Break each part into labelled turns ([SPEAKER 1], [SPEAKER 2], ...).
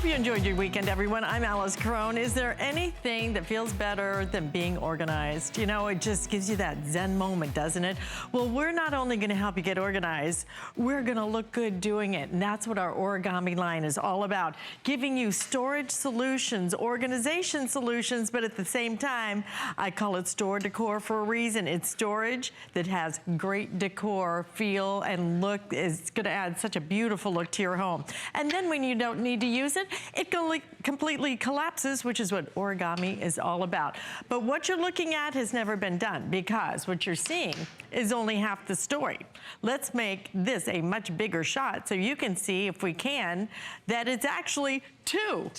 [SPEAKER 1] Hope you enjoyed your weekend, everyone. I'm Alice Crone. Is there anything that feels better than being organized? You know, it just gives you that Zen moment, doesn't it? Well, we're not only going to help you get organized, we're going to look good doing it. And that's what our origami line is all about. Giving you storage solutions, organization solutions, but at the same time, I call it store decor for a reason. It's storage that has great decor, feel, and look. It's going to add such a beautiful look to your home. And then when you don't need to use it, it completely collapses, which is what origami is all about. But what you're looking at has never been done, because what you're seeing is only half the story. Let's make this a much bigger shot so you can see, if we can, that it's actually two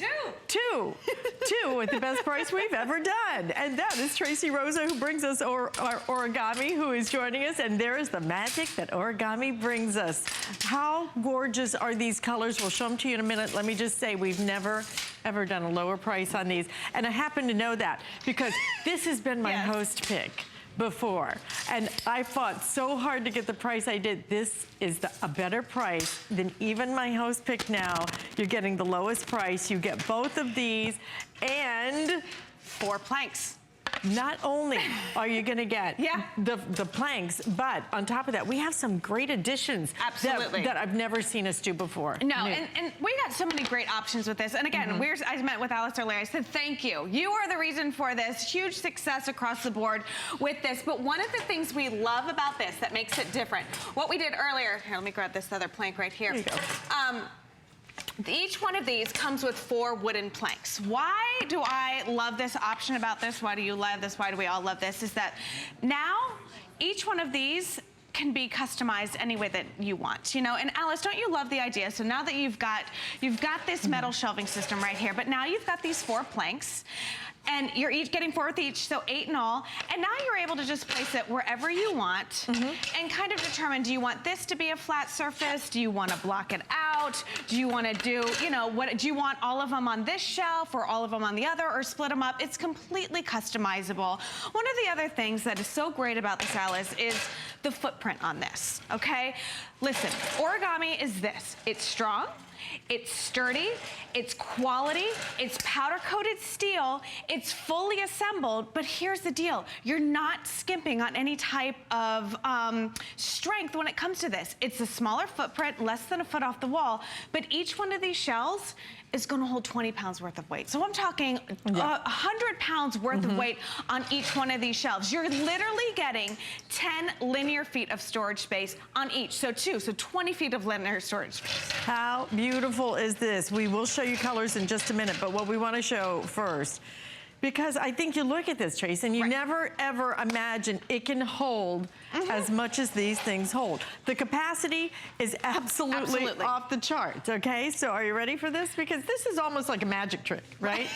[SPEAKER 1] at the best price we've ever done. And that is Tracy Rosa, who brings us our origami, who is joining us. And there is the magic that origami brings us. How gorgeous are these colors? We'll show them to you in a minute. Let me just say, we've never ever done a lower price on these. And I happen to know that because this has been my host pick before. And I fought so hard to get the price I did. This is a better price than even my host pick now. You're getting the lowest price. You get both of these and
[SPEAKER 2] 4 planks.
[SPEAKER 1] Not only are you going to get the planks, but on top of that, we have some great additions that I've never seen us do before.
[SPEAKER 2] No, and we got so many great options with this. And again, I met with Alice earlier. I said, thank you. You are the reason for this. Huge success across the board with this. But one of the things we love about this that makes it different, what we did earlier, here, let me grab this other plank right here.
[SPEAKER 1] There you go.
[SPEAKER 2] Each one of these comes with 4 wooden planks. Why do I love this option about this? Why do you love this? Why do we all love this? Is that now each one of these can be customized any way that you want, you know. And Alice, don't you love the idea? So now that you've got this metal shelving system right here, but now you've got these 4 planks. And you're each getting 4 with each, so 8 in all. And now you're able to just place it wherever you want and kind of determine, do you want this to be a flat surface? Do you want to block it out? Do you want to do, you know, what do you want all of them on this shelf or all of them on the other, or split them up? It's completely customizable. One of the other things that is so great about this, Alice, is the footprint on this, okay? Listen, origami is this. It's strong. It's sturdy, it's quality, it's powder-coated steel, it's fully assembled, but here's the deal. You're not skimping on any type of strength when it comes to this. It's a smaller footprint, less than a foot off the wall, but each one of these shelves is gonna hold 20 pounds worth of weight. So I'm talking 100 pounds worth of weight on each one of these shelves. You're literally getting 10 linear feet of storage space on each. So 20 feet of linear storage space.
[SPEAKER 1] How beautiful is this? We will show you colors in just a minute, but what we wanna show first, because I think you look at this, Trace, and you never ever imagine it can hold as much as these things hold. The capacity is absolutely off the charts, okay? So are you ready for this? Because this is almost like a magic trick, right?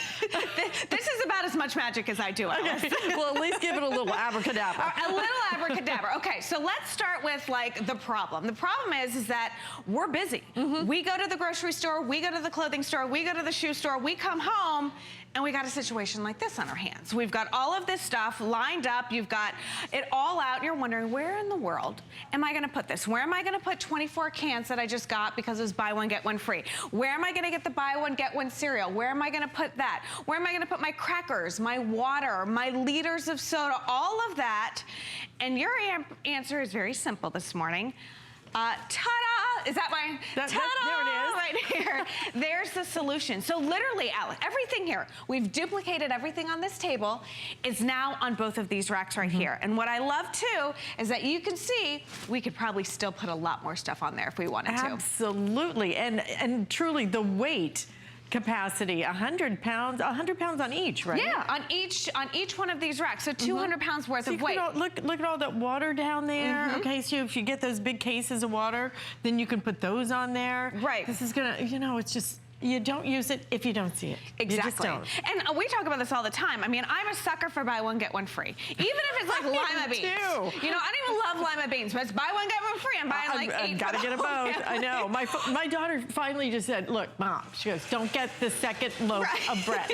[SPEAKER 2] This is about as much magic as I do, Alice.
[SPEAKER 1] Okay. Well, at least give it a little abracadabra.
[SPEAKER 2] A little abracadabra. Okay, so let's start with like the problem. The problem is that we're busy. We go to the grocery store, we go to the clothing store, we go to the shoe store, we come home, and we got a situation like this on our hands. We've got all of this stuff lined up. You've got it all out. You're wondering, where in the world am I gonna put this? Where am I gonna put 24 cans that I just got because it was buy one, get one free? Where am I gonna get the buy one, get one cereal? Where am I gonna put that? Where am I gonna put my crackers, my water, my liters of soda, all of that? And your answer is very simple this morning. Ta-da! Is that my, ta-da!
[SPEAKER 1] There it is.
[SPEAKER 2] Right here. There's the solution. So literally, Alice, everything here, we've duplicated everything on this table, is now on both of these racks right here. And what I love too, is that you can see, we could probably still put a lot more stuff on there if we wanted to.
[SPEAKER 1] Absolutely, and truly the weight capacity, 100 pounds on each, right?
[SPEAKER 2] Yeah, on each one of these racks, so 200 pounds worth of weight.
[SPEAKER 1] Look at all that water down there. Okay, so if you get those big cases of water, then you can put those on there.
[SPEAKER 2] Right.
[SPEAKER 1] This is gonna, you know, it's just, you don't use it if you don't see it.
[SPEAKER 2] Exactly.
[SPEAKER 1] You just don't.
[SPEAKER 2] And we talk about this all the time. I mean, I'm a sucker for buy one, get one free. Even if it's like lima beans.
[SPEAKER 1] Too.
[SPEAKER 2] You know, I don't even love lima beans, but it's buy one, get one free. I'm buying like 8
[SPEAKER 1] I've gotta get a both. I know. My daughter finally just said, look, Mom, she goes, don't get the second loaf of bread.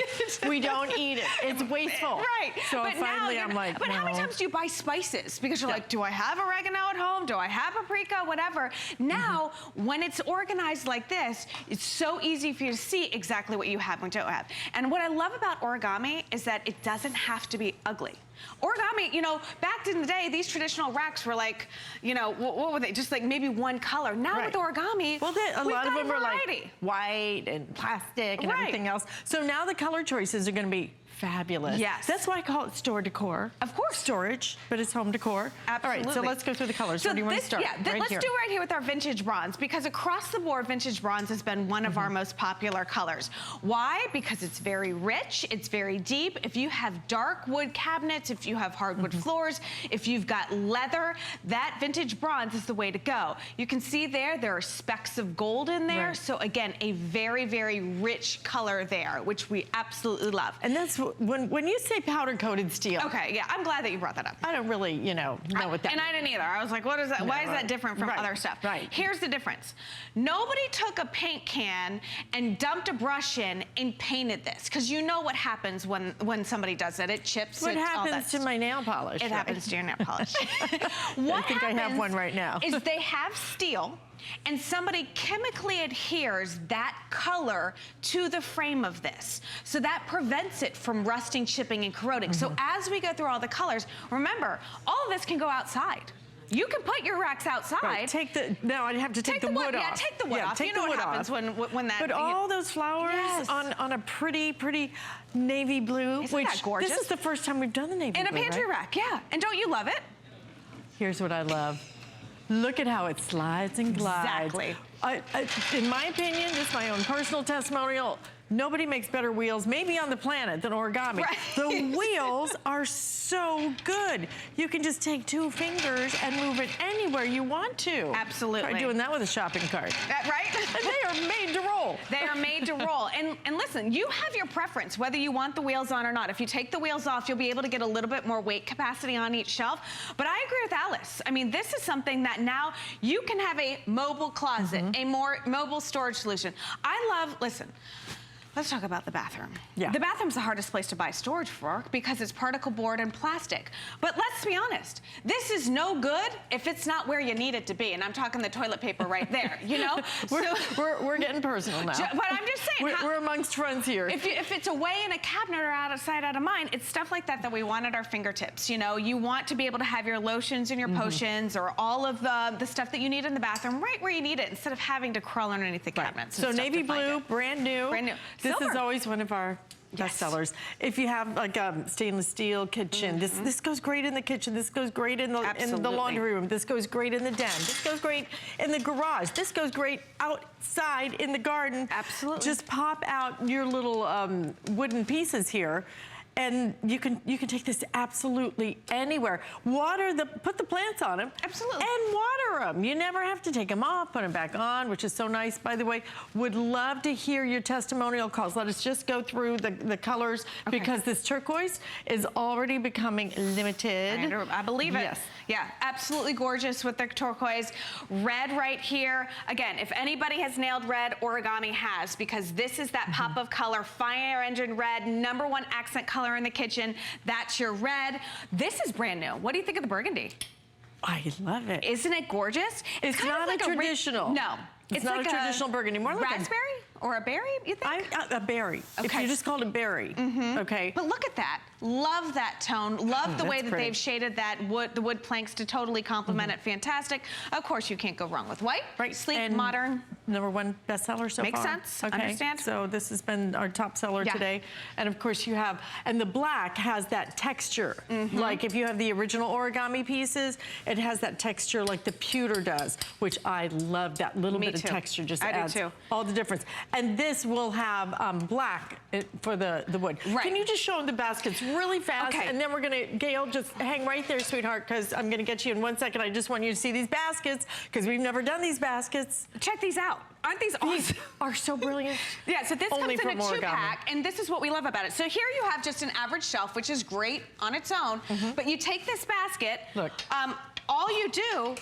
[SPEAKER 1] We don't eat it. It's wasteful.
[SPEAKER 2] Right.
[SPEAKER 1] So
[SPEAKER 2] but
[SPEAKER 1] finally I'm like,
[SPEAKER 2] but how many times do you buy spices? Because you're like, do I have oregano at home? Do I have paprika? Whatever. Now, when it's organized like this, it's so easy for you to see exactly what you have and don't have. And what I love about origami is that it doesn't have to be ugly. Origami, you know, back in the day, these traditional racks were like, you know, what were they? Just like maybe one color. Now with origami,
[SPEAKER 1] well, a lot of them are like
[SPEAKER 2] variety.
[SPEAKER 1] white and plastic and everything else. So now the color choices are going to be fabulous.
[SPEAKER 2] Yes.
[SPEAKER 1] That's why I call it store decor.
[SPEAKER 2] Of course.
[SPEAKER 1] Storage, but it's home decor.
[SPEAKER 2] Absolutely.
[SPEAKER 1] All right, so let's go through the colors.
[SPEAKER 2] So
[SPEAKER 1] Where do you want to start?
[SPEAKER 2] Yeah, let's do right here with our vintage bronze, because across the board, vintage bronze has been one of our most popular colors. Why? Because it's very rich, it's very deep. If you have dark wood cabinets, if you have hardwood floors, if you've got leather, that vintage bronze is the way to go. You can see there are specks of gold in there. So again, a very, very rich color there, which we absolutely love.
[SPEAKER 1] And that's when you say powder coated steel.
[SPEAKER 2] Okay, yeah, I'm glad that you brought that up.
[SPEAKER 1] I don't really, you know what that
[SPEAKER 2] And I didn't either. I was like, what is that?
[SPEAKER 1] No,
[SPEAKER 2] why is that different from other stuff?
[SPEAKER 1] Right.
[SPEAKER 2] Here's the difference. Nobody took a paint can and dumped a brush in and painted this, because you know what happens when somebody does it. It chips.
[SPEAKER 1] What happens to my nail polish?
[SPEAKER 2] It happens to your nail polish.
[SPEAKER 1] I think I have one right now.
[SPEAKER 2] Is they have steel, and somebody chemically adheres that color to the frame of this. So that prevents it from rusting, chipping, and corroding. So as we go through all the colors, remember, all of this can go outside. You can put your racks outside.
[SPEAKER 1] Right. No, I'd have to take the wood off.
[SPEAKER 2] Yeah, take the wood off. You know what happens when that...
[SPEAKER 1] But all those flowers on a pretty navy blue.
[SPEAKER 2] Isn't that gorgeous?
[SPEAKER 1] This is the first time we've done the navy blue,
[SPEAKER 2] in a pantry rack, yeah. And don't you love it?
[SPEAKER 1] Here's what I love. Look at how it slides and glides.
[SPEAKER 2] Exactly.
[SPEAKER 1] In my opinion, this is my own personal testimonial. Nobody makes better wheels, maybe on the planet, than origami.
[SPEAKER 2] Right.
[SPEAKER 1] The wheels are so good. You can just take 2 fingers and move it anywhere you want to.
[SPEAKER 2] Absolutely.
[SPEAKER 1] Try doing that with a shopping cart.
[SPEAKER 2] Right?
[SPEAKER 1] And they are made to roll.
[SPEAKER 2] They are made to roll. And listen, you have your preference, whether you want the wheels on or not. If you take the wheels off, you'll be able to get a little bit more weight capacity on each shelf. But I agree with Alice. I mean, this is something that now you can have a mobile closet, a more mobile storage solution. Listen, let's talk about the bathroom.
[SPEAKER 1] Yeah.
[SPEAKER 2] The bathroom's the hardest place to buy storage for because it's particle board and plastic. But let's be honest, this is no good if it's not where you need it to be. And I'm talking the toilet paper right there, you know?
[SPEAKER 1] we're getting personal now.
[SPEAKER 2] But I'm just saying.
[SPEAKER 1] We're amongst friends here.
[SPEAKER 2] If it's away in a cabinet or out of sight, out of mind, it's stuff like that we want at our fingertips. You know, you want to be able to have your lotions and your potions or all of the stuff that you need in the bathroom right where you need it, instead of having to crawl underneath the cabinets.
[SPEAKER 1] So navy blue, brand new.
[SPEAKER 2] Brand new.
[SPEAKER 1] This
[SPEAKER 2] Silver.
[SPEAKER 1] is always one of our best sellers. If you have like a stainless steel kitchen, this goes great in the kitchen. This goes great in the laundry room. This goes great in the den. This goes great in the garage. This goes great outside in the garden.
[SPEAKER 2] Absolutely.
[SPEAKER 1] Just pop out your little wooden pieces here. And you can take this absolutely anywhere. Put the plants on them.
[SPEAKER 2] Absolutely.
[SPEAKER 1] And water them. You never have to take them off, put them back on, which is so nice, by the way. Would love to hear your testimonial calls. Let us just go through the colors because this turquoise is already becoming limited.
[SPEAKER 2] I believe it.
[SPEAKER 1] Yes.
[SPEAKER 2] Yeah, absolutely gorgeous with the turquoise. Red right here. Again, if anybody has nailed red, origami has, because this is that pop of color, fire engine red, #1 accent color in the kitchen. That's your red. This is brand new. What do you think of the burgundy?
[SPEAKER 1] I love it.
[SPEAKER 2] Isn't it gorgeous?
[SPEAKER 1] It's
[SPEAKER 2] kind
[SPEAKER 1] not
[SPEAKER 2] of like
[SPEAKER 1] a traditional.
[SPEAKER 2] No.
[SPEAKER 1] It's not
[SPEAKER 2] like
[SPEAKER 1] a traditional burgundy. More like
[SPEAKER 2] raspberry or a berry, you think?
[SPEAKER 1] A berry.
[SPEAKER 2] Okay.
[SPEAKER 1] If you just called it berry. Okay.
[SPEAKER 2] But look at that. Love that tone. Love the way that
[SPEAKER 1] pretty.
[SPEAKER 2] they've shaded the wood planks to totally complement it. Fantastic. Of course, you can't go wrong with white.
[SPEAKER 1] Right.
[SPEAKER 2] Sleek,
[SPEAKER 1] and
[SPEAKER 2] #1
[SPEAKER 1] bestseller so
[SPEAKER 2] Makes
[SPEAKER 1] far.
[SPEAKER 2] sense. Understand.
[SPEAKER 1] So this has been our top seller today. And of course you have, and the black has that texture. Like if you have the original origami pieces, it has that texture like the pewter does, which I love. That little bit of texture just adds all the difference. And this will have black for the wood.
[SPEAKER 2] Right.
[SPEAKER 1] Can you just show them the baskets really fast?
[SPEAKER 2] Okay.
[SPEAKER 1] And then we're gonna, Gail, just hang right there, sweetheart, because I'm gonna get you in 1 second. I just want you to see these baskets, because we've never done these baskets.
[SPEAKER 2] Check these out. Aren't these awesome?
[SPEAKER 1] These are so brilliant.
[SPEAKER 2] Yeah, so this
[SPEAKER 1] Only
[SPEAKER 2] comes in a
[SPEAKER 1] from
[SPEAKER 2] 2-pack, and this is what we love about it. So here you have just an average shelf, which is great on its own, but you take this basket,
[SPEAKER 1] look,
[SPEAKER 2] all you do,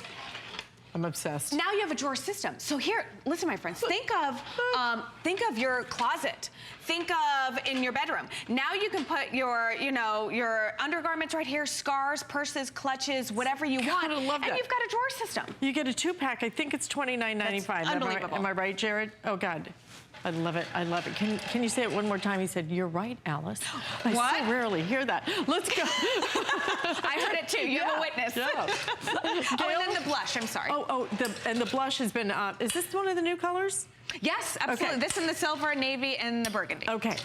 [SPEAKER 1] I'm obsessed.
[SPEAKER 2] now you have a drawer system. So here, listen, my friends, think of your closet. Think of in your bedroom. Now you can put your, your undergarments right here, scarves, purses, clutches, whatever you want.
[SPEAKER 1] I love that.
[SPEAKER 2] And you've got a drawer system.
[SPEAKER 1] You get a 2-pack. I think it's $29.95.
[SPEAKER 2] Unbelievable.
[SPEAKER 1] Am I right, Jared? Oh God. I love it. I love it. Can you say it one more time? He said, "You're right, Alice." I
[SPEAKER 2] What?
[SPEAKER 1] so rarely hear that. Let's go.
[SPEAKER 2] I heard it too. You have a witness.
[SPEAKER 1] Yeah.
[SPEAKER 2] Oh, and then the blush. I'm sorry.
[SPEAKER 1] And the blush has been, is this one of the new colors?
[SPEAKER 2] Yes, absolutely.
[SPEAKER 1] Okay.
[SPEAKER 2] This in the silver, navy, and the burgundy.
[SPEAKER 1] Okay.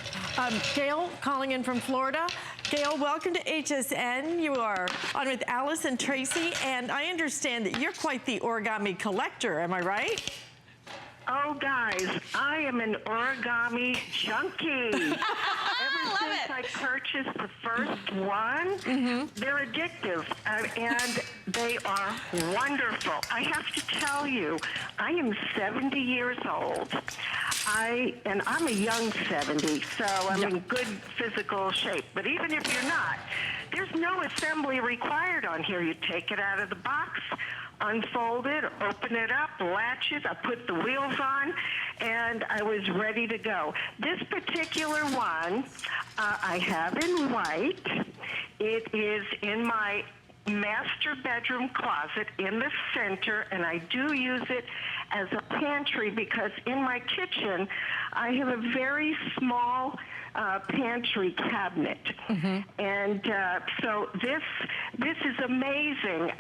[SPEAKER 1] Gail calling in from Florida. Gail, welcome to HSN. You are on with Alice and Tracy, and I understand that you're quite the origami collector. Am I right?
[SPEAKER 3] Oh, guys, I am an origami junkie. Ever since I purchased the first one, they're addictive, and they are wonderful. I have to tell you, I am 70 years old. And I'm a young 70, so I'm in good physical shape. But even if you're not, there's no assembly required on here. You take it out of the box, unfold it, open it up, latch it, I put the wheels on, and I was ready to go. This particular one, I have in white. It is in my master bedroom closet in the center, and I do use it as a pantry because in my kitchen, I have a very small pantry cabinet. And so this is amazing.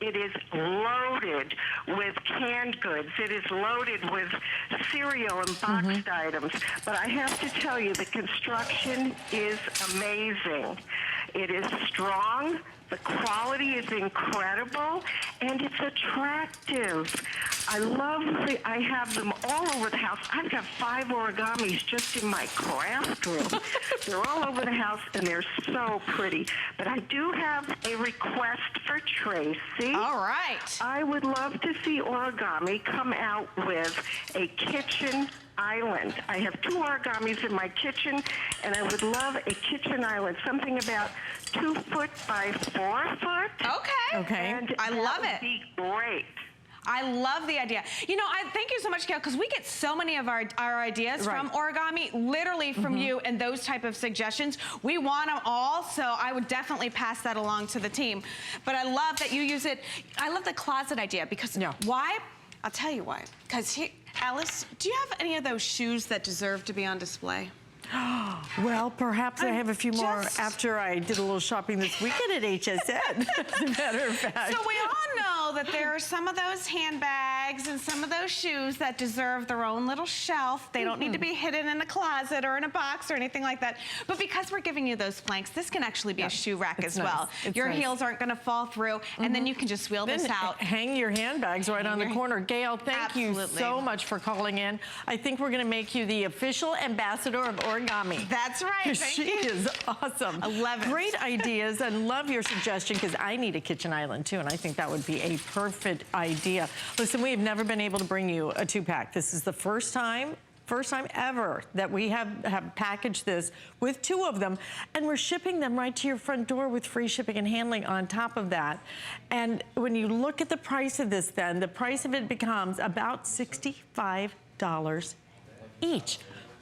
[SPEAKER 3] It is loaded with canned goods. It is loaded with cereal and boxed items. But I have to tell you, the construction is amazing. It is strong. The quality is incredible, and it's attractive. I have them all over the house. I've got 5 origamis just in my craft room. They're all over the house, and they're so pretty. But I do have a request for Tracy.
[SPEAKER 2] All right.
[SPEAKER 3] I would love to see origami come out with a kitchen island. I have 2 origamis in my kitchen, and I would love a kitchen island, something about 2 foot by 4 foot.
[SPEAKER 1] Okay.
[SPEAKER 3] And
[SPEAKER 2] I love it.
[SPEAKER 3] That would be great.
[SPEAKER 2] I love the idea. You know, I thank you so much, Gail, because we get so many of our ideas from origami, literally from you, and those type of suggestions. We want them all, so I would definitely pass that along to the team. But I love that you use it. I love the closet idea because why? I'll tell you why. Because Alice, do you have any of those shoes that deserve to be on display?
[SPEAKER 1] Well, perhaps I have a few more after I did a little shopping this weekend at HSN, as a matter of fact.
[SPEAKER 2] So we all know that there are some of those handbags and some of those shoes that deserve their own little shelf. They don't need to be hidden in a closet or in a box or anything like that. But because we're giving you those planks, this can actually be a shoe rack as well. Your heels aren't going to fall through, and then you can just wheel this out.
[SPEAKER 1] Hang your handbags right on the corner. Gail, thank you so much for calling in. I think we're going to make you the official ambassador of origami.
[SPEAKER 2] That's right.
[SPEAKER 1] She is awesome.
[SPEAKER 2] I love it.
[SPEAKER 1] Great ideas, and love your suggestion because I need a kitchen island too, and I think that would be a perfect idea. Listen, we have never been able to bring you a 2-pack. This is the first time ever that we have packaged this with 2 of them, and we're shipping them right to your front door with free shipping and handling on top of that. And when you look at the price of this, then the price of it becomes about $65 each.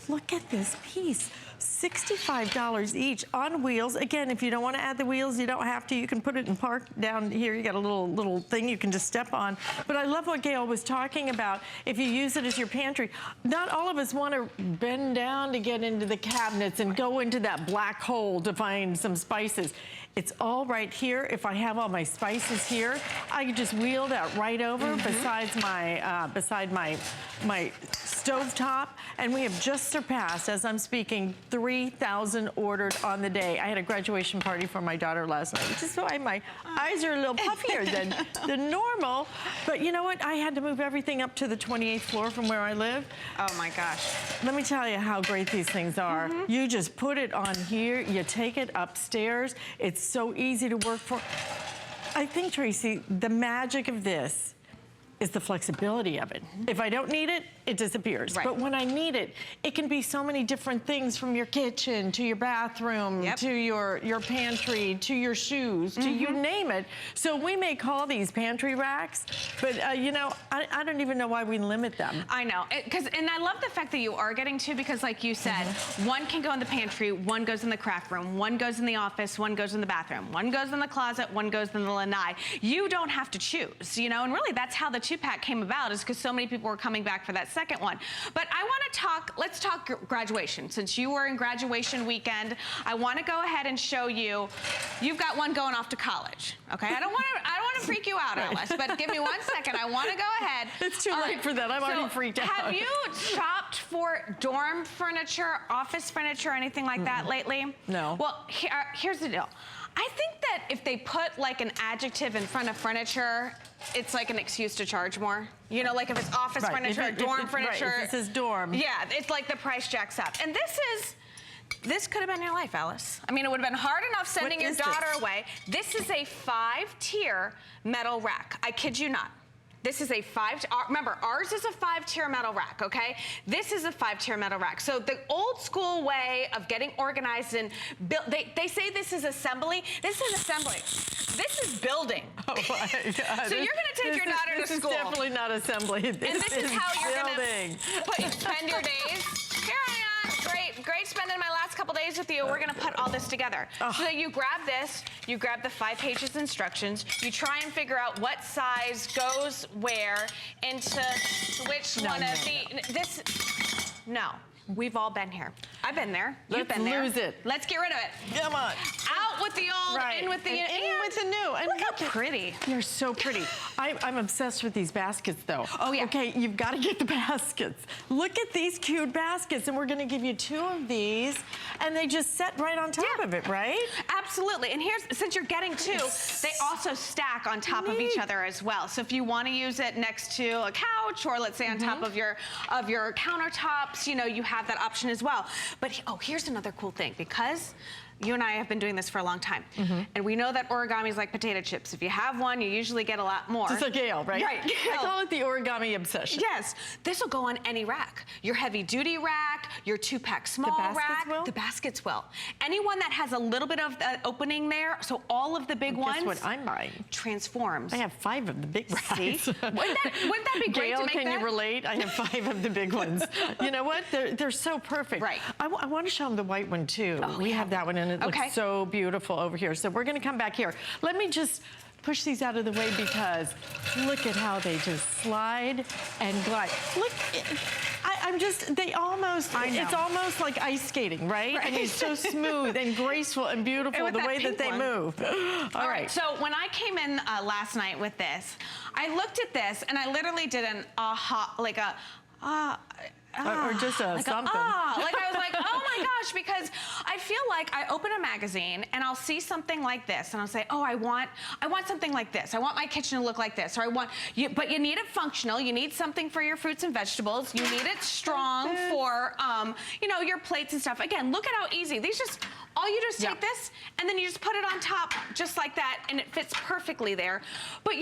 [SPEAKER 1] Look at this piece. $65 each on wheels. Again, if you don't want to add the wheels, you don't have to. You can put it in park down here. You got a little thing you can just step on. But I love what Gail was talking about. If you use it as your pantry, not all of us want to bend down to get into the cabinets and go into that black hole to find some spices. It's all right here. If I have all my spices here, I can just wheel that right over beside my stovetop, and we have just surpassed, as I'm speaking, 3,000 ordered on the day. I had a graduation party for my daughter last night, which is why my eyes are a little puffier than normal. But you know what? I had to move everything up to the 28th floor from where I live.
[SPEAKER 2] Oh my gosh.
[SPEAKER 1] Let me tell you how great these things are. You just put it on here, you take it upstairs. It's so easy to work for. I think, Tracy, the magic of this is the flexibility of it. If I don't need it, it disappears. But when I need it, it can be so many different things, from your kitchen to your bathroom to your pantry to your shoes to you name it. So we may call these pantry racks, but you know, I don't even know why we limit them.
[SPEAKER 2] I know, and I love the fact that you are getting 2, because like you said, one can go in the pantry, one goes in the craft room, one goes in the office, one goes in the bathroom, one goes in the closet, one goes in the lanai. You don't have to choose, you know, and really that's how the 2-pack came about is because so many people were coming back for that second one. But I want to talk, let's talk graduation. Since you were in graduation weekend, I want to go ahead and show you, you've got one going off to college, okay? I don't want to freak you out, Alice, but give me 1 second. I want to go ahead.
[SPEAKER 1] It's too late for that. I'm already freaked out.
[SPEAKER 2] Have you shopped for dorm furniture, office furniture, anything like that lately?
[SPEAKER 1] No.
[SPEAKER 2] Well, here's the deal. I think that if they put like an adjective in front of furniture, it's like an excuse to charge more. You know, like if it's office furniture, dorm furniture.
[SPEAKER 1] Right, if it says dorm.
[SPEAKER 2] Yeah, it's like the price jacks up. And this could have been your life, Alice. I mean, it would have been hard enough sending your daughter away. This is a 5-tier metal rack. I kid you not. This is a remember, ours is a 5-tier metal rack, okay? This is a 5-tier metal rack. So the old school way of getting organized and built, they say this is assembly. This is assembly. This is building.
[SPEAKER 1] Oh my God.
[SPEAKER 2] So you're gonna take your daughter to school.
[SPEAKER 1] This is definitely not assembly.
[SPEAKER 2] This is how you're
[SPEAKER 1] building.
[SPEAKER 2] gonna spend your days. Here I am. Great spending my last couple days with you. We're gonna put all this together. So you grab this, you grab the 5 pages instructions, you try and figure out what size goes where into which one of the, no. We've all been here. I've been there. You've been there.
[SPEAKER 1] Let's lose it.
[SPEAKER 2] Let's get rid of it.
[SPEAKER 1] Come on.
[SPEAKER 2] Out with the old, in with the new.
[SPEAKER 1] In with the new. And
[SPEAKER 2] look how pretty.
[SPEAKER 1] They're so pretty. I'm obsessed with these baskets, though.
[SPEAKER 2] Oh, yeah.
[SPEAKER 1] Okay, you've got to get the baskets. Look at these cute baskets, and we're going to give you 2 of these, and they just set right on top of it, right?
[SPEAKER 2] Absolutely. And here's, since you're getting 2, they also stack on top of each other as well. So if you want to use it next to a couch, or let's say on top of your countertops, you know, you have that option as well. But here's another cool thing, because you and I have been doing this for a long time. And we know that origami is like potato chips. If you have one, you usually get a lot more.
[SPEAKER 1] Just like Gail, right?
[SPEAKER 2] Right.
[SPEAKER 1] I call it the origami obsession.
[SPEAKER 2] Yes. This will go on any rack. Your heavy-duty rack, your 2-pack small rack. The baskets will. Anyone that has a little bit of opening there, so all of the big ones.
[SPEAKER 1] Guess what I'm buying?
[SPEAKER 2] Transforms.
[SPEAKER 1] I have 5 of the big racks.
[SPEAKER 2] See? Wouldn't that be great
[SPEAKER 1] Gail,
[SPEAKER 2] to make
[SPEAKER 1] can you relate? I have 5 of the big ones. You know what? They're so perfect.
[SPEAKER 2] Right.
[SPEAKER 1] I want to show them the white one, too. We have that one, and it looks so beautiful over here. So we're going to come back here. Let me just push these out of the way, because look at how they just slide and glide. Look, it's almost like ice skating, right? I mean, it's so smooth and graceful and beautiful, the way that they move. All right.
[SPEAKER 2] So when I came in last night with this, I looked at this and I literally did an aha, like a
[SPEAKER 1] or just a
[SPEAKER 2] like
[SPEAKER 1] something.
[SPEAKER 2] Like I was like, oh my gosh, because I feel like I open a magazine and I'll see something like this and I'll say, oh, I want something like this. I want my kitchen to look like this. Or but you need it functional. You need something for your fruits and vegetables. You need it strong for, you know, your plates and stuff. Again, look at how easy. These just, all you do is take this and then you just put it on top just like that, and it fits perfectly there. But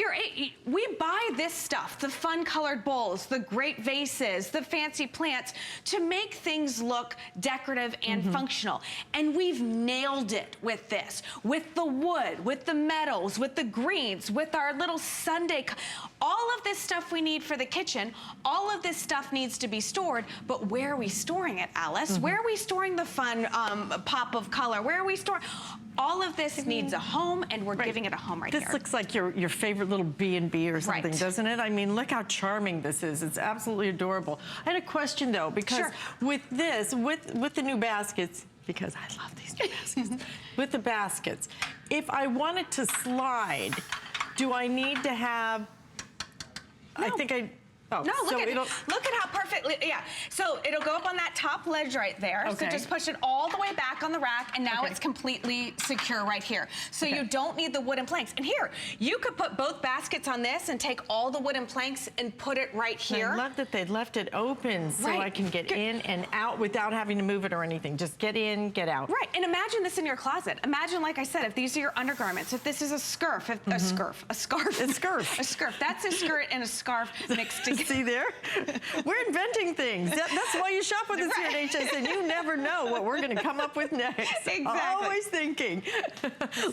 [SPEAKER 2] we buy this stuff, the fun colored bowls, the great vases, the fancy plants, to make things look decorative and functional. And we've nailed it with this, with the wood, with the metals, with the greens, with our little Sunday. All of this stuff we need for the kitchen, all of this stuff needs to be stored, but where are we storing it, Alice? Where are we storing the fun pop of color? Where are we storing? All of this needs a home, and we're giving it a home right here.
[SPEAKER 1] This looks like your favorite little B&B or something, doesn't it? I mean, look how charming this is. It's absolutely adorable. I had a question, though, because with this, with the new baskets, because I love these new baskets, with the baskets, if I wanted to slide, do I need to have,
[SPEAKER 2] No, look at how perfectly, So it'll go up on that top ledge right there. So just push it all the way back on the rack, and now it's completely secure right here. So you don't need the wooden planks. And here, you could put both baskets on this and take all the wooden planks and put it right here.
[SPEAKER 1] I love that they left it open so I can get in and out without having to move it or anything. Just get in, get out.
[SPEAKER 2] Right, and imagine this in your closet. Imagine, like I said, if these are your undergarments, if this is a scarf, a scarf. That's a skirt and a scarf mixed together.
[SPEAKER 1] See there? We're inventing things. That's why you shop with us here at HSN. You never know what we're going to come up with next.
[SPEAKER 2] Exactly.
[SPEAKER 1] Always thinking.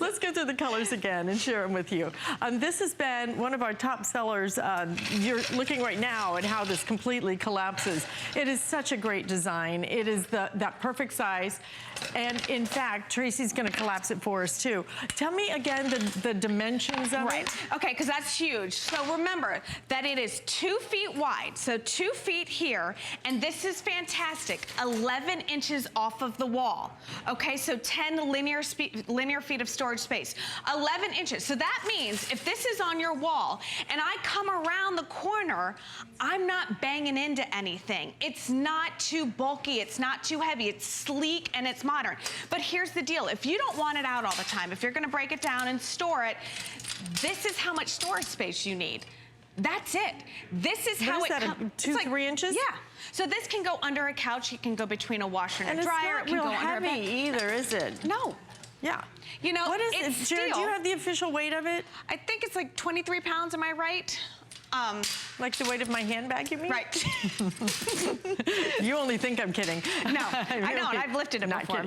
[SPEAKER 1] Let's go through the colors again and share them with you. This has been one of our top sellers. You're looking right now at how this completely collapses. It is such a great design. It is that perfect size. And in fact, Tracy's going to collapse it for us too. Tell me again the dimensions of it.
[SPEAKER 2] Okay, because that's huge. So remember that it is 2 feet wide. So 2 feet here, and this is fantastic. 11 inches off of the wall. Okay, so 10 linear feet of storage space. 11 inches. So that means if this is on your wall and I come around the corner, I'm not banging into anything. It's not too bulky. It's not too heavy. It's sleek and it's modern. But here's the deal. If you don't want it out all the time, if you're going to break it down and store it, this is how much storage space you need. That's it. This is how it comes.
[SPEAKER 1] 2-3 inches?
[SPEAKER 2] Yeah. So this can go under a couch. It can go between a washer and a dryer.
[SPEAKER 1] It's not real heavy either, is it?
[SPEAKER 2] No.
[SPEAKER 1] Yeah.
[SPEAKER 2] You know,
[SPEAKER 1] what is
[SPEAKER 2] it's
[SPEAKER 1] it?
[SPEAKER 2] steel.
[SPEAKER 1] Jared, do you have the official weight of it?
[SPEAKER 2] I think it's like 23 pounds. Am I right?
[SPEAKER 1] Like the weight of my handbag, you mean?
[SPEAKER 2] Right.
[SPEAKER 1] You only think I'm kidding.
[SPEAKER 2] No, I don't. I've lifted it before.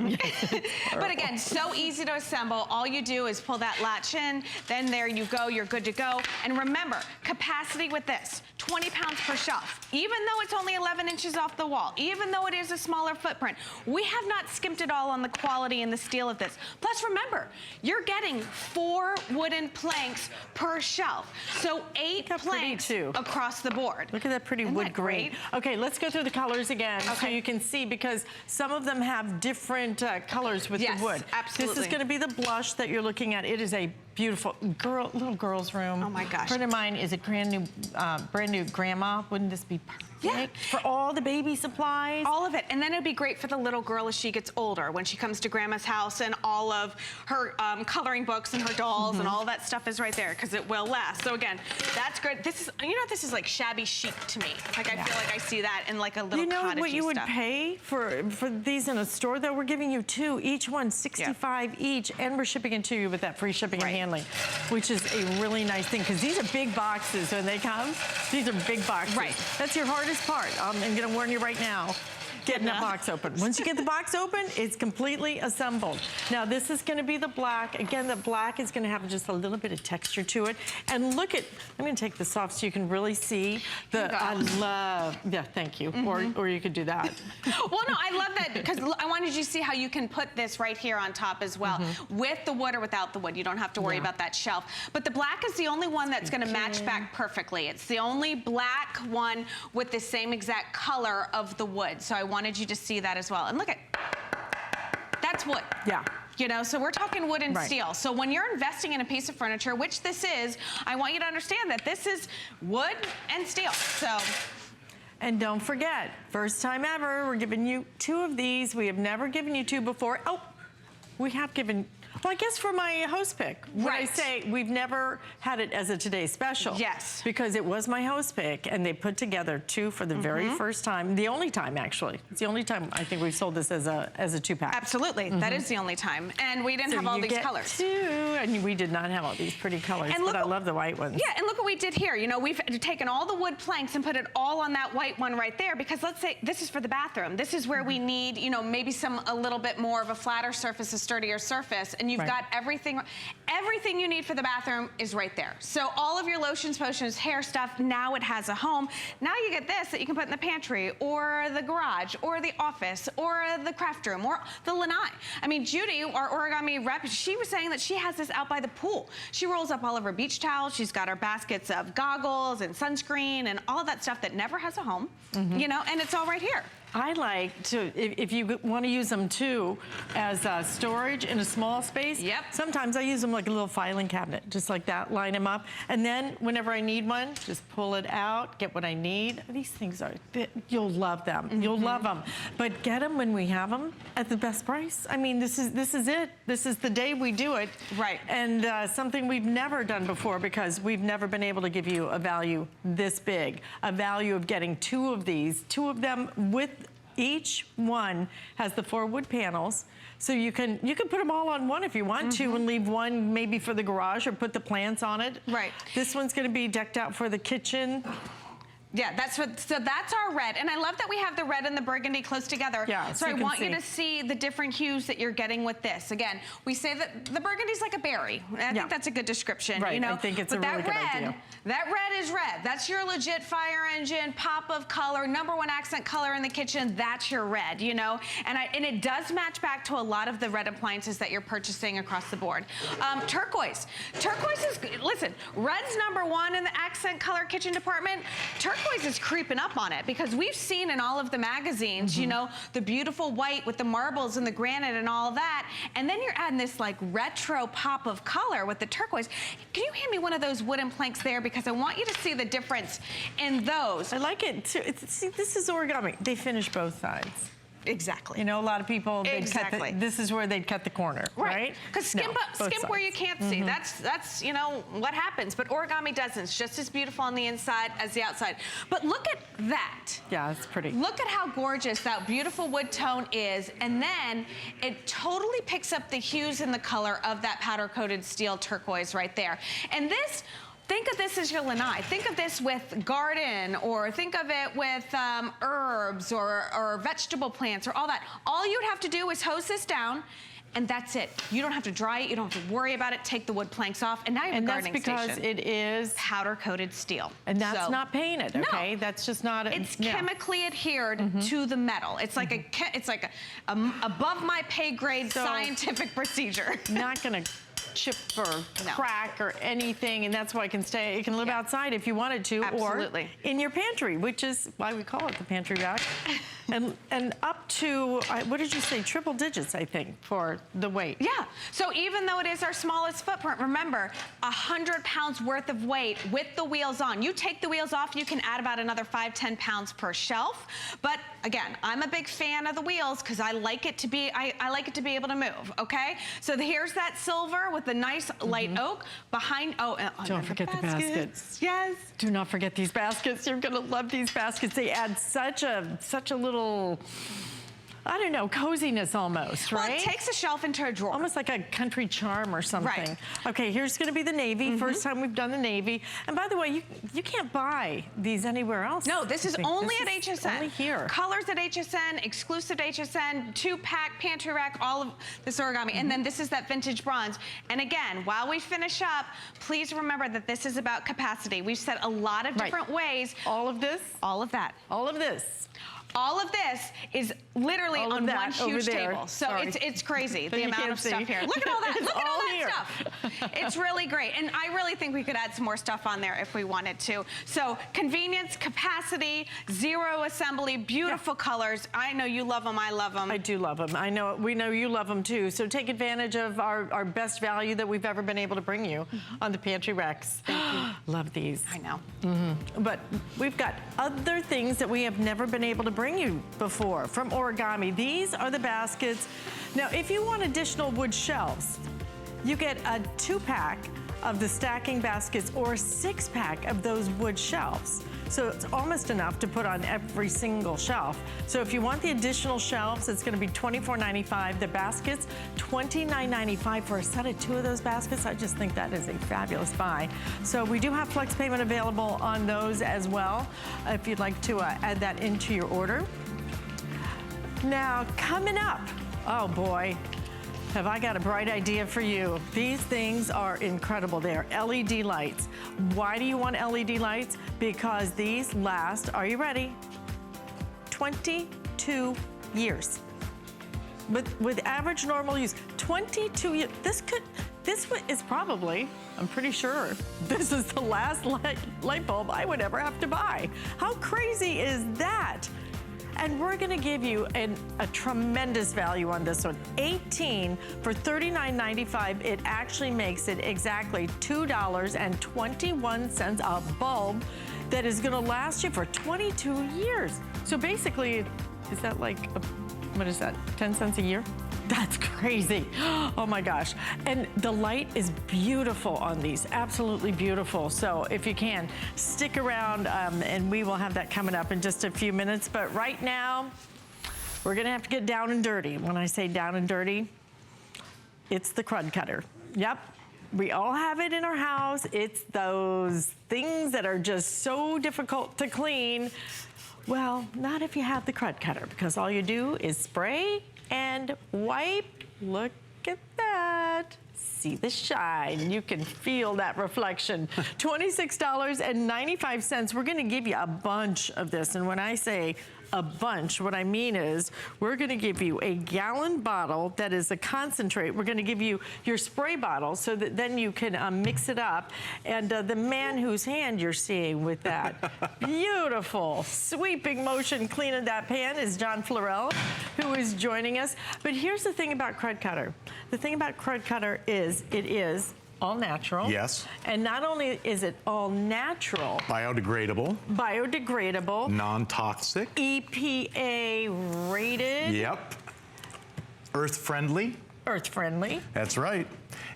[SPEAKER 2] But again, so easy to assemble. All you do is pull that latch in, then there you go, you're good to go. And remember, capacity with this, 20 pounds per shelf. Even though it's only 11 inches off the wall, even though it is a smaller footprint, we have not skimped at all on the quality and the steel of this. Plus remember, you're getting 4 wooden planks per shelf. So 8 planks across the board.
[SPEAKER 1] Look at that pretty wood grain. Okay, let's go through the colors again so you can see, because some of them have different colors with the wood.
[SPEAKER 2] Absolutely.
[SPEAKER 1] This is going to be the blush that you're looking at. It is a beautiful little girl's room.
[SPEAKER 2] Oh my gosh.
[SPEAKER 1] A friend of mine is a brand new grandma. Wouldn't this be perfect?
[SPEAKER 2] Yeah.
[SPEAKER 1] For all the baby supplies.
[SPEAKER 2] All of it. And then it'd be great for the little girl as she gets older, when she comes to grandma's house and all of her coloring books and her dolls and all that stuff is right there, because it will last. So again, that's great. This is, you know, this is like shabby chic to me. Like I feel like I see that in like a little cottagey stuff.
[SPEAKER 1] You know what you would pay for these in a store though? We're giving you 2, each one $65 each, and we're shipping it to you with that free shipping and handling, which is a really nice thing, because these are big boxes when they come. These are big boxes.
[SPEAKER 2] Right.
[SPEAKER 1] That's your hardest part. I'm going to warn you right now. Getting that box open. Once you get the box open, it's completely assembled. Now this is going to be the black. Again, the black is going to have just a little bit of texture to it. And look at, I'm going to take this off so you can really see the, I love, thank you. Or you could do that.
[SPEAKER 2] Well, no, I love that, because I wanted you to see how you can put this right here on top as well, with the wood or without the wood. You don't have to worry about that shelf. But the black is the only one that's going to match back perfectly. It's the only black one with the same exact color of the wood. So I wanted you to see that as well. And look at, that's wood. Yeah. You know, so we're talking wood and steel. So when you're investing in a piece of furniture, which this is, I want you to understand that this is wood and steel. So.
[SPEAKER 1] And don't forget, first time ever, we're giving you 2 of these. We have never given you 2 before. Oh, we have given, well, I guess for my host pick. When I say we've never had it as a Today Special. Yes. Because it was my host pick, and they put together 2 for the very first time. The only time, actually. It's the only time I think we've sold this as a 2-pack.
[SPEAKER 2] Absolutely. That is the only time. And we didn't have all these colors.
[SPEAKER 1] 2, and we did not have all these pretty colors, but I love the white ones.
[SPEAKER 2] Yeah, and look what we did here. You know, we've taken all the wood planks and put it all on that white one right there, because let's say this is for the bathroom. This is where we need, you know, maybe a little bit more of a flatter surface, a sturdier surface, and you've got everything you need for the bathroom is right there. So all of your lotions, potions, hair stuff, now it has a home. Now you get this that you can put in the pantry or the garage or the office or the craft room or the lanai. I mean, Judy, our origami rep, she was saying that she has this out by the pool. She rolls up all of her beach towels. She's got her baskets of goggles and sunscreen and all of that stuff that never has a home, you know, and it's all right here.
[SPEAKER 1] I like to, if you want to use them too as storage in a small space, sometimes I use them like a little filing cabinet, just like that, line them up. And then whenever I need one, just pull it out, get what I need. These things are, you'll love them. You'll love them. But get them when we have them at the best price. I mean, this is it. This is the day we do it. Right. And something we've never done before, because we've never been able to give you a value this big, a value of getting 2 of these, 2 of them with each one has the 4 wood panels, so you can put them all on one if you want to, and leave one maybe for the garage or put the plants on it. Right. This one's going to be decked out for the kitchen.
[SPEAKER 2] Yeah, so that's our red. And I love that we have the red and the burgundy close together.
[SPEAKER 1] Yeah,
[SPEAKER 2] so I want you to see the different hues that you're getting with this. Again, we say that the burgundy's like a berry. I think that's a good description.
[SPEAKER 1] Right,
[SPEAKER 2] you know?
[SPEAKER 1] I think it's a really good idea.
[SPEAKER 2] That red is red. That's your legit fire engine, pop of color, #1 accent color in the kitchen. That's your red, you know? And it does match back to a lot of the red appliances that you're purchasing across the board. Turquoise. Turquoise is, listen, red's #1 in the accent color kitchen department. Turquoise is creeping up on it because we've seen in all of the magazines, you know, the beautiful white with the marbles and the granite and all of that. And then you're adding this like retro pop of color with the turquoise. Can you hand me one of those wooden planks there? Because I want you to see the difference in those.
[SPEAKER 1] I like it too. See, this is origami. They finish both sides.
[SPEAKER 2] Exactly.
[SPEAKER 1] You know, a lot of people, this is where they'd cut the corner, right?
[SPEAKER 2] Because skimp where you can't see. That's, you know, what happens. But origami doesn't. It's just as beautiful on the inside as the outside. But look at that.
[SPEAKER 1] Yeah, it's pretty.
[SPEAKER 2] Look at how gorgeous that beautiful wood tone is. And then it totally picks up the hues and the color of that powder-coated steel turquoise right there. And this, think of this as your lanai. Think of this with garden, or think of it with herbs or vegetable plants or all that. All you'd have to do is hose this down, and that's it. You don't have to dry it. You don't have to worry about it. Take the wood planks off, and now you have a gardening station.
[SPEAKER 1] And that's because it is
[SPEAKER 2] powder-coated steel.
[SPEAKER 1] And that's not painted, okay?
[SPEAKER 2] No.
[SPEAKER 1] That's just not.
[SPEAKER 2] It's chemically adhered to the metal. It's like a above my pay grade scientific procedure.
[SPEAKER 1] Not gonna chip or crack or anything, and that's why it can live outside if you wanted to.
[SPEAKER 2] Absolutely.
[SPEAKER 1] Or in your pantry, which is why we call it the pantry rack. and up to, what did you say, triple digits, I think, for the weight.
[SPEAKER 2] Yeah, so even though it is our smallest footprint, remember, 100 pounds worth of weight with the wheels on. You take the wheels off, you can add about another 5-10 pounds per shelf. But again, I'm a big fan of the wheels because I like it to be, I like it to be able to move, okay? So here's that silver with the nice light oak behind,
[SPEAKER 1] don't forget the baskets.
[SPEAKER 2] Yes.
[SPEAKER 1] Do not forget these baskets. You're gonna love these baskets. They add such a little, I don't know, coziness almost, right?
[SPEAKER 2] Well, it takes a shelf into a drawer.
[SPEAKER 1] Almost like a country charm or something.
[SPEAKER 2] Right.
[SPEAKER 1] Okay, here's gonna be the navy. First time we've done the navy. And by the way, you can't buy these anywhere else.
[SPEAKER 2] No, this is only at HSN.
[SPEAKER 1] Only here.
[SPEAKER 2] Colors at HSN, exclusive to HSN, 2-pack, pantry rack, all of this origami. And then this is that vintage bronze. And again, while we finish up, please remember that this is about capacity. We've said a lot of different ways.
[SPEAKER 1] All of this?
[SPEAKER 2] All of that.
[SPEAKER 1] All of this.
[SPEAKER 2] All of this is literally on one huge table. So it's crazy, the amount of stuff here. Look at all that. Look at all that stuff. It's really great. And I really think we could add some more stuff on there if we wanted to. So convenience, capacity, zero assembly, beautiful colors. I know you love them. I love them.
[SPEAKER 1] I do love them. I know, we know you love them too. So take advantage of our best value that we've ever been able to bring you on the pantry racks.
[SPEAKER 2] Thank you.
[SPEAKER 1] Love these.
[SPEAKER 2] I know.
[SPEAKER 1] But we've got other things that we have never been able to bring you before from origami. These are the baskets. Now, if you want additional wood shelves, you get a 2-pack of the stacking baskets or a 6-pack of those wood shelves. So it's almost enough to put on every single shelf. So if you want the additional shelves, it's gonna be $24.95. The baskets, $29.95 for a set of 2 of those baskets. I just think that is a fabulous buy. So we do have flex payment available on those as well, if you'd like to add that into your order. Now, coming up, oh boy, have I got a bright idea for you. These things are incredible. They are LED lights. Why do you want LED lights? Because these last, are you ready? 22 years. With average normal use, 22 years. This is probably, I'm pretty sure, this is the last light bulb I would ever have to buy. How crazy is that? And we're gonna give you a tremendous value on this one. 18 for $39.95. It actually makes it exactly $2.21 a bulb that is gonna last you for 22 years. So basically, is that like, what is that, 10 cents a year? That's crazy. Oh my gosh. And the light is beautiful on these, absolutely beautiful. So if you can, stick around and we will have that coming up in just a few minutes. But right now, we're gonna have to get down and dirty. When I say down and dirty, it's the crud cutter. Yep. We all have it in our house. It's those things that are just so difficult to clean. Well, not if you have the Crud Cutter, because all you do is spray and wipe. Look at that. See the shine. You can feel that reflection. $26.95. We're gonna give you a bunch of this. And when I say a bunch, what I mean is we're gonna give you a gallon bottle that is a concentrate. We're gonna give you your spray bottle so that then you can mix it up. And the man whose hand you're seeing with that beautiful sweeping motion cleaning that pan is John Florell, who is joining us. But here's the thing about Crud Cutter. The thing about Crud Cutter is it is all natural.
[SPEAKER 4] Yes.
[SPEAKER 1] And not only is it all natural.
[SPEAKER 4] Biodegradable.
[SPEAKER 1] Biodegradable.
[SPEAKER 4] Non-toxic.
[SPEAKER 1] EPA rated.
[SPEAKER 4] Yep. Earth friendly.
[SPEAKER 1] Earth friendly.
[SPEAKER 4] That's right.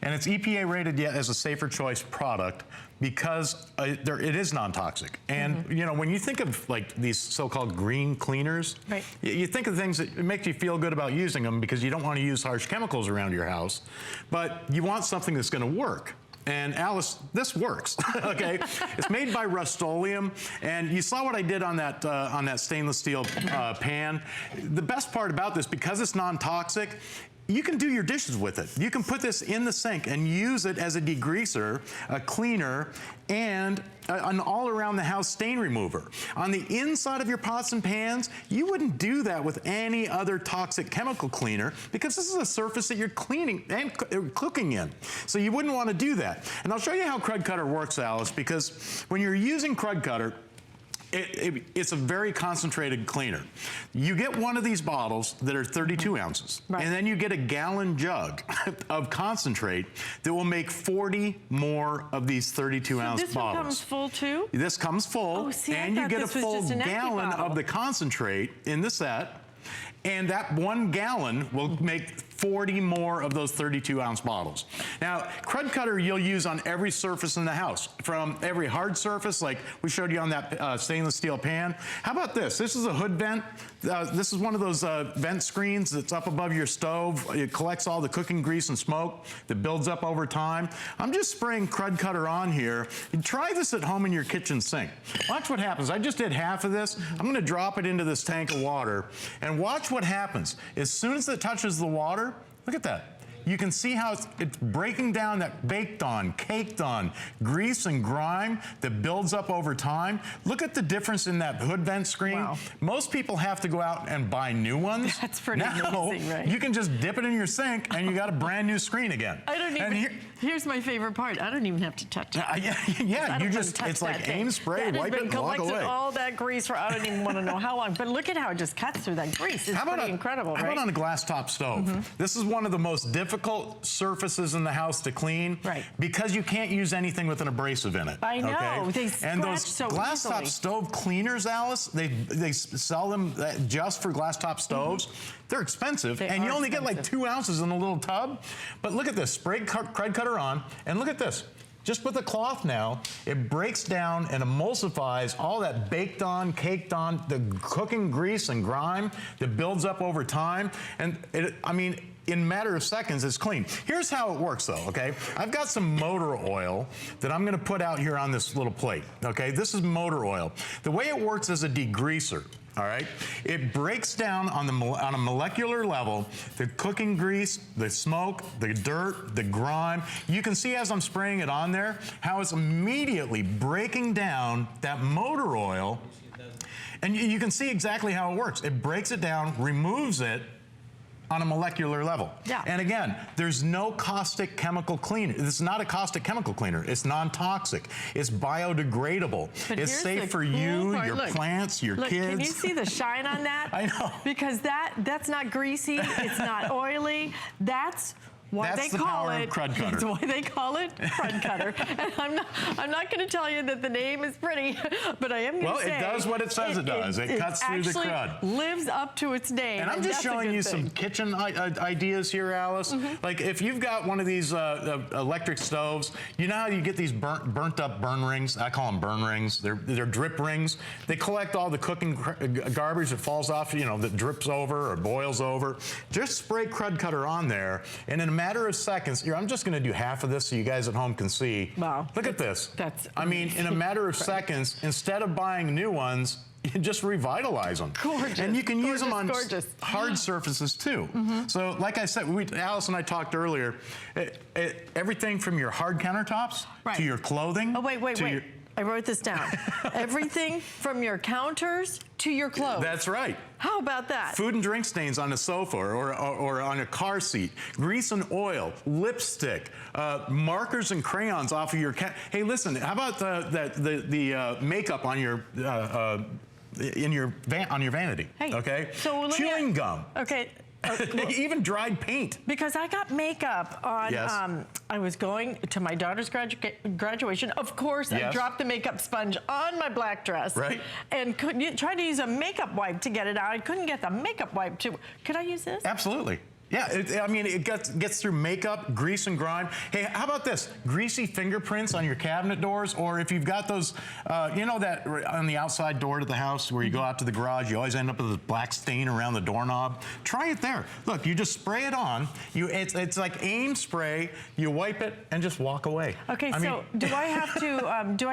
[SPEAKER 4] And it's EPA rated yet as a safer choice product because it is non-toxic. And you know, when you think of like these so-called green cleaners,
[SPEAKER 1] right,
[SPEAKER 4] you think of things that make you feel good about using them because you don't want to use harsh chemicals around your house, but you want something that's going to work. And Alice, this works, okay? It's made by Rust-Oleum, and you saw what I did on that stainless steel pan. The best part about this, because it's non-toxic, you can do your dishes with it. You can put this in the sink and use it as a degreaser, a cleaner, and an all-around-the-house stain remover. On the inside of your pots and pans, you wouldn't do that with any other toxic chemical cleaner because this is a surface that you're cleaning and cooking in. So you wouldn't want to do that. And I'll show you how Crud Cutter works, Alice, because when you're using Crud Cutter, it's a very concentrated cleaner. You get one of these bottles that are 32 ounces, right, and then you get a gallon jug of concentrate that will make 40 more of these 32-ounce
[SPEAKER 1] this
[SPEAKER 4] bottles.
[SPEAKER 1] This comes full too?
[SPEAKER 4] This comes full,
[SPEAKER 1] oh, see,
[SPEAKER 4] and you get a full gallon of the concentrate in the set. And that 1 gallon will make 40 more of those 32-ounce bottles. Now, Crud Cutter you'll use on every surface in the house, from every hard surface, like we showed you on that stainless steel pan. How about this? This is a hood vent. This is one of those vent screens that's up above your stove. It collects all the cooking grease and smoke that builds up over time. I'm just spraying Crud Cutter on here. And try this at home in your kitchen sink. Watch what happens. I just did half of this. I'm gonna drop it into this tank of water, and watch what happens. As soon as it touches the water, look at that. You can see how it's breaking down that baked on, caked on grease and grime that builds up over time. Look at the difference in that hood vent screen.
[SPEAKER 1] Wow.
[SPEAKER 4] Most people have to go out and buy new ones.
[SPEAKER 1] That's pretty amazing, right?
[SPEAKER 4] You can just dip it in your sink and you got a brand new screen again.
[SPEAKER 1] I don't even, here's my favorite part. I don't even have to touch it.
[SPEAKER 4] Yeah, you just, it's like aim, spray, wipe it, and walk away.
[SPEAKER 1] All that grease for, I don't even want to know how long, but look at how it just cuts through that grease. It's pretty incredible, right?
[SPEAKER 4] How about on a glass top stove? This is one of the most difficult surfaces in the house to clean, right, because you can't use anything with an abrasive in it.
[SPEAKER 1] I know,
[SPEAKER 4] okay?
[SPEAKER 1] they scratch
[SPEAKER 4] and those
[SPEAKER 1] so
[SPEAKER 4] glass top stove cleaners, Alice, they sell them just for glass top stoves. They're expensive, and you only get like 2 ounces in a little tub. But look at this, spray Crud Cutter on, and look at this. Just with a cloth now, it breaks down and emulsifies all that baked on, caked on, the cooking grease and grime that builds up over time. And I mean, in a matter of seconds, it's clean. Here's how it works though, okay? I've got some motor oil that I'm gonna put out here on this little plate, okay? This is motor oil. The way it works is a degreaser. All right, it breaks down on a molecular level the cooking grease, the smoke, the dirt, the grime. You can see as I'm spraying it on there how it's immediately breaking down that motor oil, and you can see exactly how it works. It breaks it down, removes it on a molecular level. Yeah. And again, there's no caustic chemical cleaner. This is not a caustic chemical cleaner. It's non-toxic. It's biodegradable.
[SPEAKER 1] But
[SPEAKER 4] it's safe for you, your plants, your kids.
[SPEAKER 1] Can you see the shine on that?
[SPEAKER 4] I know.
[SPEAKER 1] Because that's not greasy. It's not oily. That's why they call it
[SPEAKER 4] Crud Cutter.
[SPEAKER 1] That's why they call it Crud Cutter. And I'm not going to tell you that the name is pretty, but I am going to say
[SPEAKER 4] it does what it says it does. It cuts through the crud.
[SPEAKER 1] Lives up to its name.
[SPEAKER 4] And I'm just showing you some kitchen ideas here, Alice. Like if you've got one of these electric stoves, you know how you get these burnt up burn rings? I call them burn rings. They're drip rings. They collect all the cooking garbage that falls off, you know, that drips over or boils over. Just spray Crud Cutter on there, and in a matter matter of seconds, here, I'm just gonna do half of this so you guys at home can see.
[SPEAKER 1] Wow.
[SPEAKER 4] Look at this.
[SPEAKER 1] That's
[SPEAKER 4] I mean, in a matter of seconds, instead of buying new ones, you just revitalize them.
[SPEAKER 1] Gorgeous.
[SPEAKER 4] And you can use them on
[SPEAKER 1] gorgeous.
[SPEAKER 4] hard surfaces too. So like I said, Alice and I talked earlier, everything from your hard countertops to your clothing.
[SPEAKER 1] Oh, wait. I wrote this down. Everything from your counters to your clothes.
[SPEAKER 4] That's right.
[SPEAKER 1] How about that?
[SPEAKER 4] Food and drink stains on a sofa or on a car seat, grease and oil, lipstick, markers and crayons off of your Hey, listen, how about the makeup on your on your vanity?
[SPEAKER 1] Hey,
[SPEAKER 4] okay.
[SPEAKER 1] So
[SPEAKER 4] chewing gum.
[SPEAKER 1] Okay.
[SPEAKER 4] Even dried paint.
[SPEAKER 1] Because I got makeup on,
[SPEAKER 4] Yes.
[SPEAKER 1] I was going to my daughter's graduation. Of course, I dropped the makeup sponge on my black dress.
[SPEAKER 4] Right.
[SPEAKER 1] And tried to use a makeup wipe to get it out. I couldn't get the makeup wipe to. Could I use this?
[SPEAKER 4] Absolutely. Yeah, I mean, it gets through makeup, grease and grime. Hey, how about this? Greasy fingerprints on your cabinet doors, or if you've got those, you know that on the outside door to the house where you go out to the garage, you always end up with a black stain around the doorknob. Try it there. Look, you just spray it on. It's like aim spray. You wipe it and just walk away.
[SPEAKER 1] Okay, do I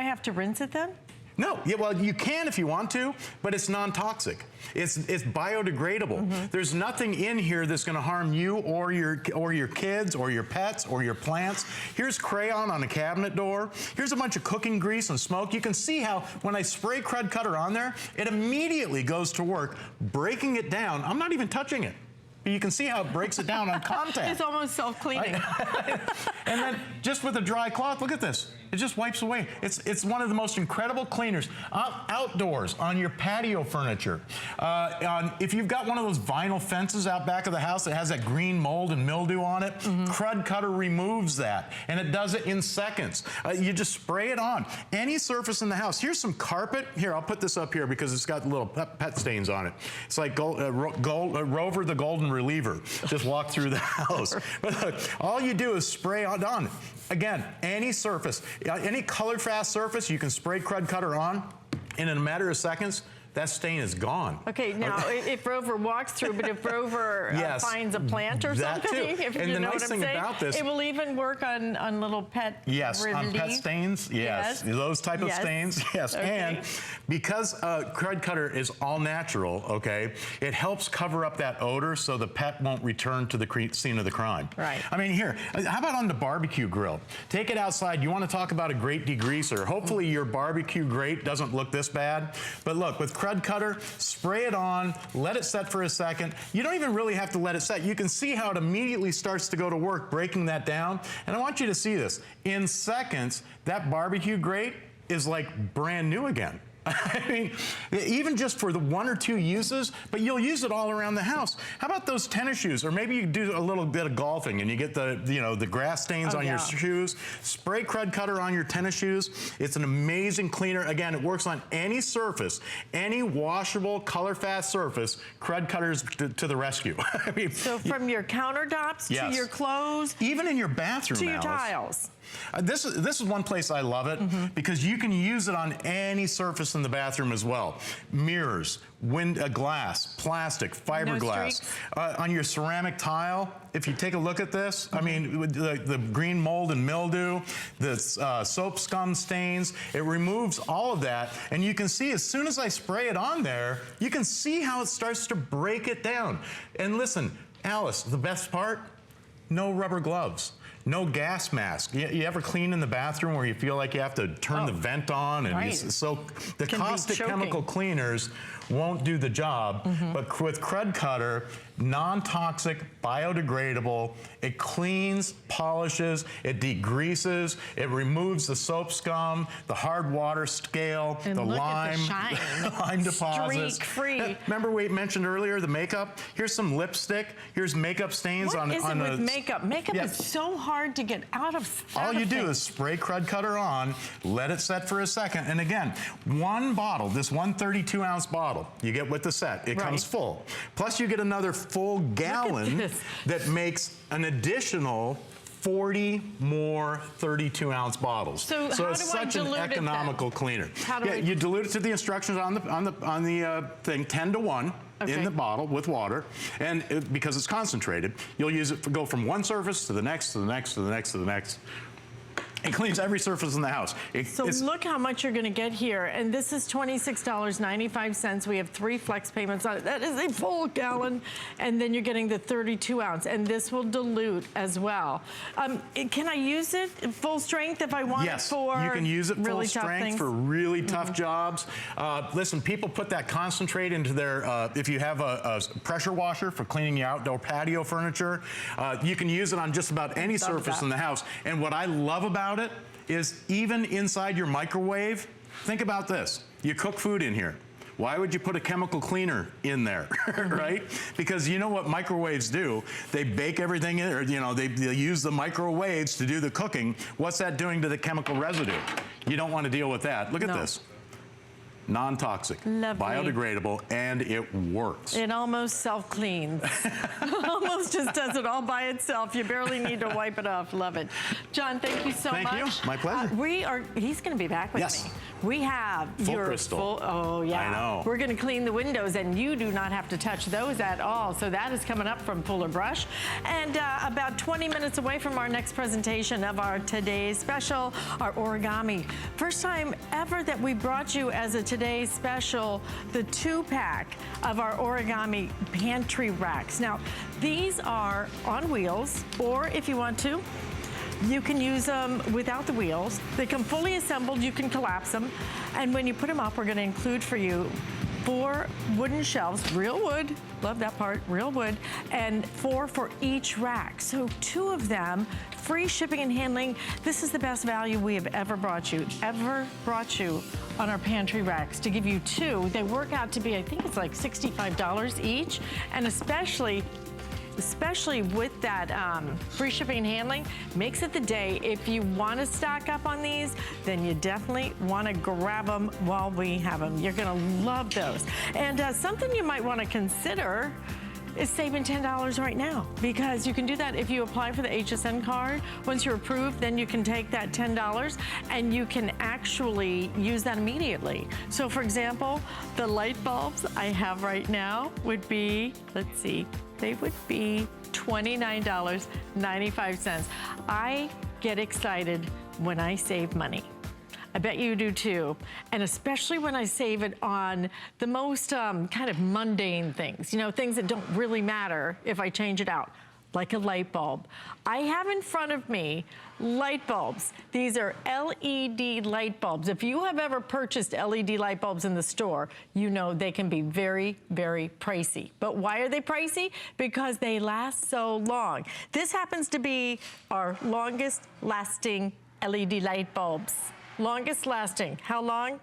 [SPEAKER 1] have to rinse it then?
[SPEAKER 4] No, yeah, well, you can if you want to, but it's non-toxic. It's biodegradable. There's nothing in here that's going to harm you or your kids or your pets or your plants. Here's crayon on a cabinet door. Here's a bunch of cooking grease and smoke. You can see how when I spray Crud Cutter on there, it immediately goes to work breaking it down. I'm not even touching it. You can see how it breaks it down on contact.
[SPEAKER 1] It's almost self-cleaning.
[SPEAKER 4] And then just with a dry cloth, look at this. It just wipes away. It's one of the most incredible cleaners. Outdoors, on your patio furniture. If you've got one of those vinyl fences out back of the house that has that green mold and mildew on it, Crud Cutter removes that. And it does it in seconds. You just spray it on. Any surface in the house. Here's some carpet. Here, I'll put this up here because it's got little pet stains on it. It's like Rover the Golden Reliever. Just walk through the house. But look, all you do is spray it on. Again, any surface, any color-fast surface, you can spray Crud Cutter on, and in a matter of seconds, that stain is gone.
[SPEAKER 1] Okay, now if Rover walks through, but if Rover finds a plant or something, if
[SPEAKER 4] and
[SPEAKER 1] you
[SPEAKER 4] the
[SPEAKER 1] know
[SPEAKER 4] nice
[SPEAKER 1] what I'm
[SPEAKER 4] thing
[SPEAKER 1] saying,
[SPEAKER 4] about this,
[SPEAKER 1] it will even work on little pet
[SPEAKER 4] on pet stains, yes. Those type of stains, yes.
[SPEAKER 1] Okay.
[SPEAKER 4] And because Crud Cutter is all natural, okay, it helps cover up that odor so the pet won't return to the scene of the crime.
[SPEAKER 1] Right.
[SPEAKER 4] I mean, here, how about on the barbecue grill? Take it outside. You want to talk about a great degreaser. Hopefully your barbecue grate doesn't look this bad, but look, with Crud Cutter, spray it on, let it set for a second. You don't even really have to let it set. You can see how it immediately starts to go to work breaking that down. And I want you to see this. In seconds, that barbecue grate is like brand new again. I mean, even just for the 1 or 2 uses, but you'll use it all around the house. How about those tennis shoes? Or maybe you do a little bit of golfing and you get the grass stains on your shoes. Spray Crud Cutter on your tennis shoes. It's an amazing cleaner. Again, it works on any surface, any washable, color-fast surface. Crud Cutter's to the rescue. I mean,
[SPEAKER 1] so from your countertops to your clothes,
[SPEAKER 4] even in your bathroom,
[SPEAKER 1] to your
[SPEAKER 4] Alice.
[SPEAKER 1] tiles.
[SPEAKER 4] This is one place I love it because you can use it on any surface in the bathroom as well. Mirrors, glass, plastic, fiberglass. On your ceramic tile, if you take a look at this, I mean, the green mold and mildew, the soap scum stains, it removes all of that. And you can see as soon as I spray it on there, you can see how it starts to break it down. And listen, Alice, the best part, no rubber gloves. No gas mask. You ever clean in the bathroom where you feel like you have to turn the vent on? And so the caustic chemical cleaners won't do the job, but with Crud Cutter, non-toxic, biodegradable, it cleans, polishes, it degreases, it removes the soap scum, the hard water scale,
[SPEAKER 1] and
[SPEAKER 4] the
[SPEAKER 1] look
[SPEAKER 4] lime,
[SPEAKER 1] at the shine.
[SPEAKER 4] lime deposits.
[SPEAKER 1] Streak-free.
[SPEAKER 4] Remember we mentioned earlier the makeup? Here's some lipstick. Here's makeup stains
[SPEAKER 1] What is it with makeup? Makeup is so hard to get out of.
[SPEAKER 4] All you do is spray Crud Cutter on, let it set for a second, and again, one bottle, this 132-ounce bottle, you get with the set. It comes full. Plus you get another full gallon that makes an additional 40 more 32-ounce bottles.
[SPEAKER 1] So how
[SPEAKER 4] it's
[SPEAKER 1] do
[SPEAKER 4] such
[SPEAKER 1] I
[SPEAKER 4] an
[SPEAKER 1] dilute it
[SPEAKER 4] economical
[SPEAKER 1] then?
[SPEAKER 4] cleaner.
[SPEAKER 1] How do I...
[SPEAKER 4] You dilute it to the instructions on the thing, 10 to 1.
[SPEAKER 1] Okay.
[SPEAKER 4] In the bottle with water, and because it's concentrated, you'll use it to go from one surface to the next, to the next, to the next, to the next. It cleans every surface in the house.
[SPEAKER 1] So look how much you're going to get here. And this is $26.95. We have 3 flex payments on it. That is a full gallon. And then you're getting the 32 ounce. And this will dilute as well. Can I use it full strength if I want it for
[SPEAKER 4] you can use it full
[SPEAKER 1] really
[SPEAKER 4] strength for really tough jobs. Listen, people put that concentrate into their, if you have a pressure washer for cleaning your outdoor patio furniture, you can use it on just about any surface in the house. And what I love about it is even inside your microwave, think about this. You cook food in here. Why would you put a chemical cleaner in there, right? Because you know what microwaves do? They bake everything in, or you know, they use the microwaves to do the cooking. What's that doing to the chemical residue? You don't want to deal with that. Look at this. Non-toxic, biodegradable, and it works.
[SPEAKER 1] It almost self-cleans. Almost just does it all by itself. You barely need to wipe it off. Love it. John, thank you so much.
[SPEAKER 4] Thank you. My pleasure.
[SPEAKER 1] He's going to be back with me. We have your
[SPEAKER 4] crystal.
[SPEAKER 1] Oh, yeah.
[SPEAKER 4] I know.
[SPEAKER 1] We're going to clean the windows, and you do not have to touch those at all. So that is coming up from Fuller Brush. And about 20 minutes away from our next presentation of our today's special, our origami. First time ever that we brought you as a today's special, the 2-pack of our origami pantry racks. Now, these are on wheels, or if you want to, you can use them without the wheels. They come fully assembled. You can collapse them. And when you put them up, we're going to include for you 4 wooden shelves, real wood, love that part, real wood, and 4 for each rack. So 2 of them, free shipping and handling. This is the best value we have ever brought you on our pantry racks. To give you 2, they work out to be, I think it's like $65 each, and especially with that free shipping and handling, makes it the day. If you want to stock up on these, then you definitely want to grab them while we have them. You're going to love those. And something you might want to consider is saving $10 right now, because you can do that if you apply for the HSN card. Once you're approved, then you can take that $10 and you can actually use that immediately. So for example, the light bulbs I have right now would be, let's see, they would be $29.95. I get excited when I save money. I bet you do too. And especially when I save it on the most kind of mundane things, you know, things that don't really matter if I change it out, like a light bulb. I have in front of me light bulbs. These are LED light bulbs. If you have ever purchased LED light bulbs in the store, you know they can be very, very pricey. But why are they pricey? Because they last so long. This happens to be our longest lasting LED light bulbs. Longest lasting. How long?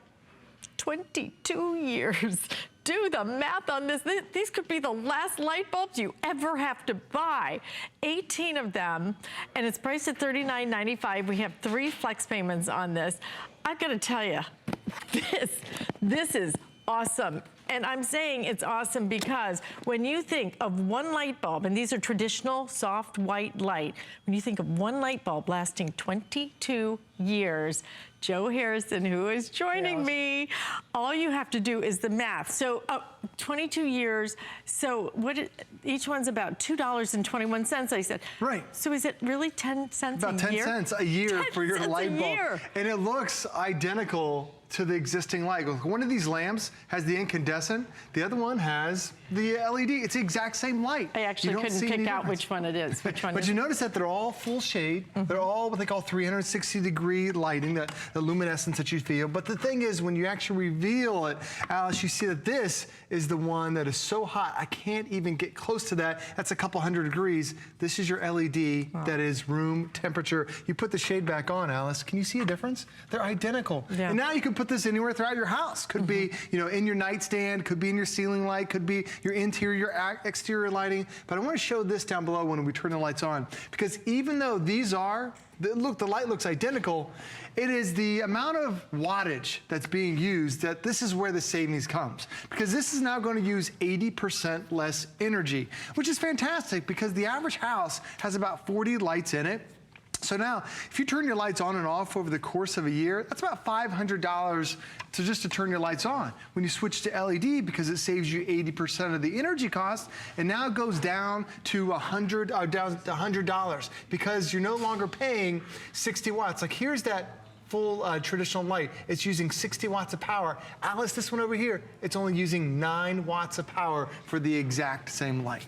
[SPEAKER 1] 22 years. Do the math on this. These could be the last light bulbs you ever have to buy. 18 of them, and it's priced at $39.95. We have 3 flex payments on this. I've got to tell you, this is awesome. And I'm saying it's awesome because when you think of one light bulb, and these are traditional soft white light, when you think of one light bulb lasting 22 years, Joe Harrison, who is joining me, all you have to do is the math. So 22 years, so each one's about $2.21, I said.
[SPEAKER 5] Right.
[SPEAKER 1] So is it really 10 cents
[SPEAKER 5] about
[SPEAKER 1] a year?
[SPEAKER 5] About 10 cents a year for your light bulb. And it looks identical to the existing light. One of these lamps has the incandescent, the other one has the LED. It's the exact same light.
[SPEAKER 1] I actually couldn't pick out which one it is. Which one?
[SPEAKER 5] But you notice that they're all full shade. They're all what they call 360-degree lighting, the luminescence that you feel. But the thing is, when you actually reveal it, Alice, you see that this is the one that is so hot, I can't even get close to that. That's a couple hundred degrees. This is your LED that is room temperature. You put the shade back on, Alice. Can you see a difference? They're identical. Yeah. And now you can put this anywhere throughout your house. Could be, you know, in your nightstand, could be in your ceiling light, could be your interior, your exterior lighting. But I want to show this down below when we turn the lights on, because even though these are, look, the light looks identical, it is the amount of wattage that's being used that this is where the savings comes. Because this is now going to use 80% less energy, which is fantastic because the average house has about 40 lights in it. So now, if you turn your lights on and off over the course of a year, that's about $500 just to turn your lights on. When you switch to LED, because it saves you 80% of the energy cost, and now it goes down to $100 because you're no longer paying 60 watts. Like here's that full traditional light. It's using 60 watts of power. Alice, this one over here, it's only using 9 watts of power for the exact same light.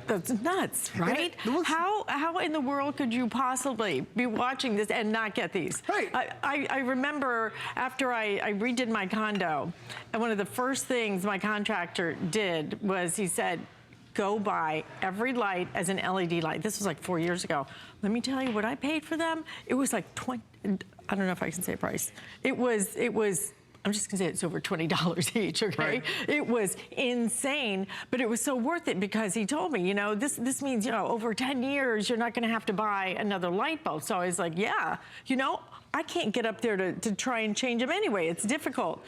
[SPEAKER 1] That's nuts, right? How in the world could you possibly be watching this and not get these?
[SPEAKER 5] Right.
[SPEAKER 1] I remember after I redid my condo, and one of the first things my contractor did was he said, go buy every light as an LED light. This was like 4 years ago. Let me tell you what I paid for them. It was like I don't know if I can say a price. It was I'm just gonna say it's over $20 each, okay?
[SPEAKER 5] Right.
[SPEAKER 1] It was insane, but it was so worth it because he told me, you know, this means, you know, over 10 years, you're not gonna have to buy another light bulb. So I was like, yeah, you know, I can't get up there to try and change them anyway. It's difficult.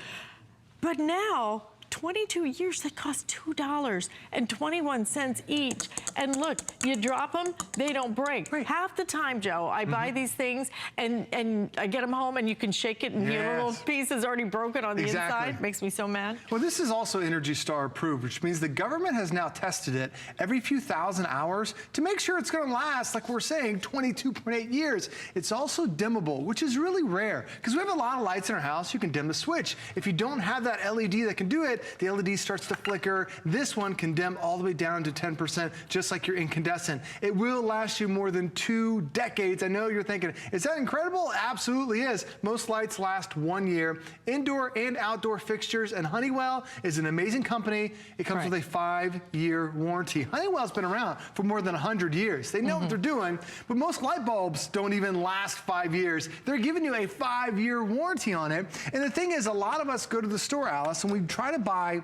[SPEAKER 1] But now, 22 years, they cost $2.21 each. And look, you drop them, they don't break.
[SPEAKER 5] Right.
[SPEAKER 1] Half the time, Joe, I buy these things and I get them home and you can shake it and your little piece is already broken on the inside. Makes me so mad.
[SPEAKER 5] Well, this is also Energy Star approved, which means the government has now tested it every few thousand hours to make sure it's gonna last, like we're saying, 22.8 years. It's also dimmable, which is really rare because we have a lot of lights in our house. You can dim the switch. If you don't have that LED that can do it, the LED starts to flicker. This one can dim all the way down to 10%, just like your incandescent. It will last you more than 2 decades. I know you're thinking, is that incredible? Absolutely is. Most lights last 1 year. Indoor and outdoor fixtures, and Honeywell is an amazing company. It comes with a 5-year warranty. Honeywell's been around for more than 100 years. They know what they're doing, but most light bulbs don't even last 5 years. They're giving you a 5-year warranty on it. And the thing is, a lot of us go to the store, Alice, and we try to buy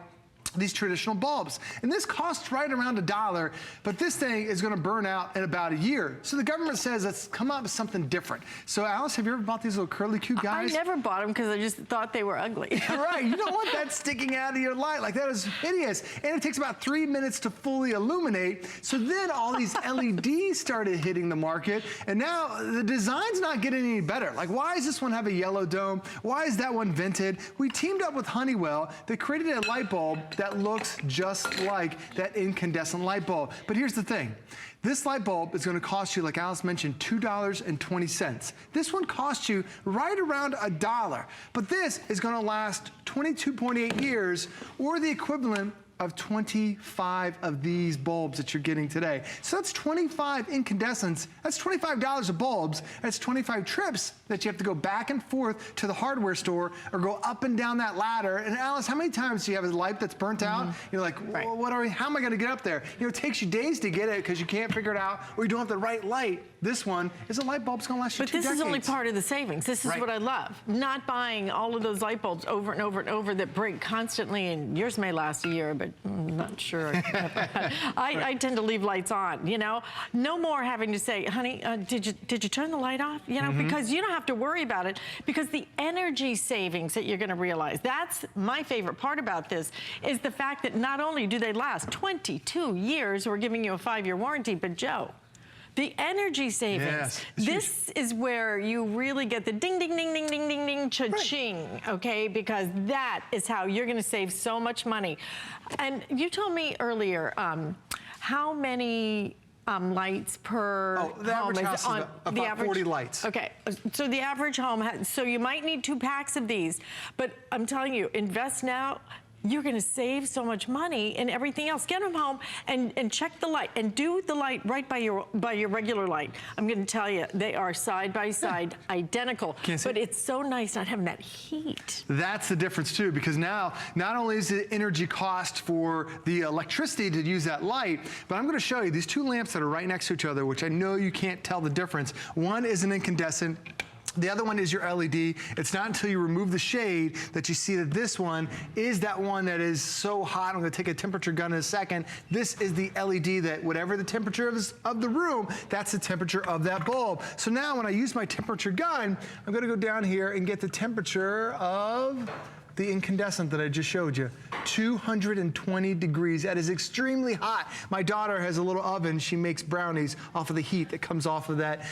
[SPEAKER 5] these traditional bulbs. And this costs right around $1, but this thing is gonna burn out in about a year. So the government says, let's come up with something different. So Alice, have you ever bought these little curly Q guys?
[SPEAKER 1] I never bought them because I just thought they were ugly.
[SPEAKER 5] Right, you don't want that sticking out of your light. Like that is hideous. And it takes about 3 minutes to fully illuminate. So then all these LEDs started hitting the market, and now the design's not getting any better. Like, why does this one have a yellow dome? Why is that one vented? We teamed up with Honeywell. They created a light bulb that looks just like that incandescent light bulb. But here's the thing. This light bulb is gonna cost you, like Alice mentioned, $2.20. This one costs you right around $1. But this is gonna last 22.8 years, or the equivalent of 25 of these bulbs that you're getting today. So that's 25 incandescents. That's $25 of bulbs. That's 25 trips that you have to go back and forth to the hardware store or go up and down that ladder. And Alice, how many times do you have a light that's burnt out? You're like, well, how am I gonna get up there? You know, it takes you days to get it because you can't figure it out or you don't have the right light. This one is a light bulb that's gonna last you 2 decades.
[SPEAKER 1] But this is only part of the savings. This is what I love. Not buying all of those light bulbs over and over and over that break constantly, and yours may last a year, but I'm not sure. I tend to leave lights on, you know? No more having to say, honey, did you turn the light off? You know, because you don't have to worry about it, because the energy savings that you're gonna realize, that's my favorite part about this, is the fact that not only do they last 22 years, we're giving you a 5-year warranty, but Joe, the energy savings. This is where you really get the ding, ding, ding, ding, ding, ding, ding, cha-ching, okay? Because that is how you're gonna save so much money. And you told me earlier, how many lights per home?
[SPEAKER 5] The average house is about 40 lights.
[SPEAKER 1] Okay, so the average home, so you might need 2 packs of these, but I'm telling you, invest now. You're gonna save so much money and everything else. Get them home and check the light and do the light right by your regular light. I'm gonna tell you, they are side by side, identical. But it's so nice not having that heat.
[SPEAKER 5] That's the difference too, because now, not only is the energy cost for the electricity to use that light, but I'm gonna show you these 2 lamps that are right next to each other, which I know you can't tell the difference. One is an incandescent. The other one is your LED. It's not until you remove the shade that you see that this one is that one that is so hot. I'm gonna take a temperature gun in a second. This is the LED that whatever the temperature of the room, that's the temperature of that bulb. So now when I use my temperature gun, I'm gonna go down here and get the temperature of the incandescent that I just showed you, 220 degrees. That is extremely hot. My daughter has a little oven. She makes brownies off of the heat that comes off of that,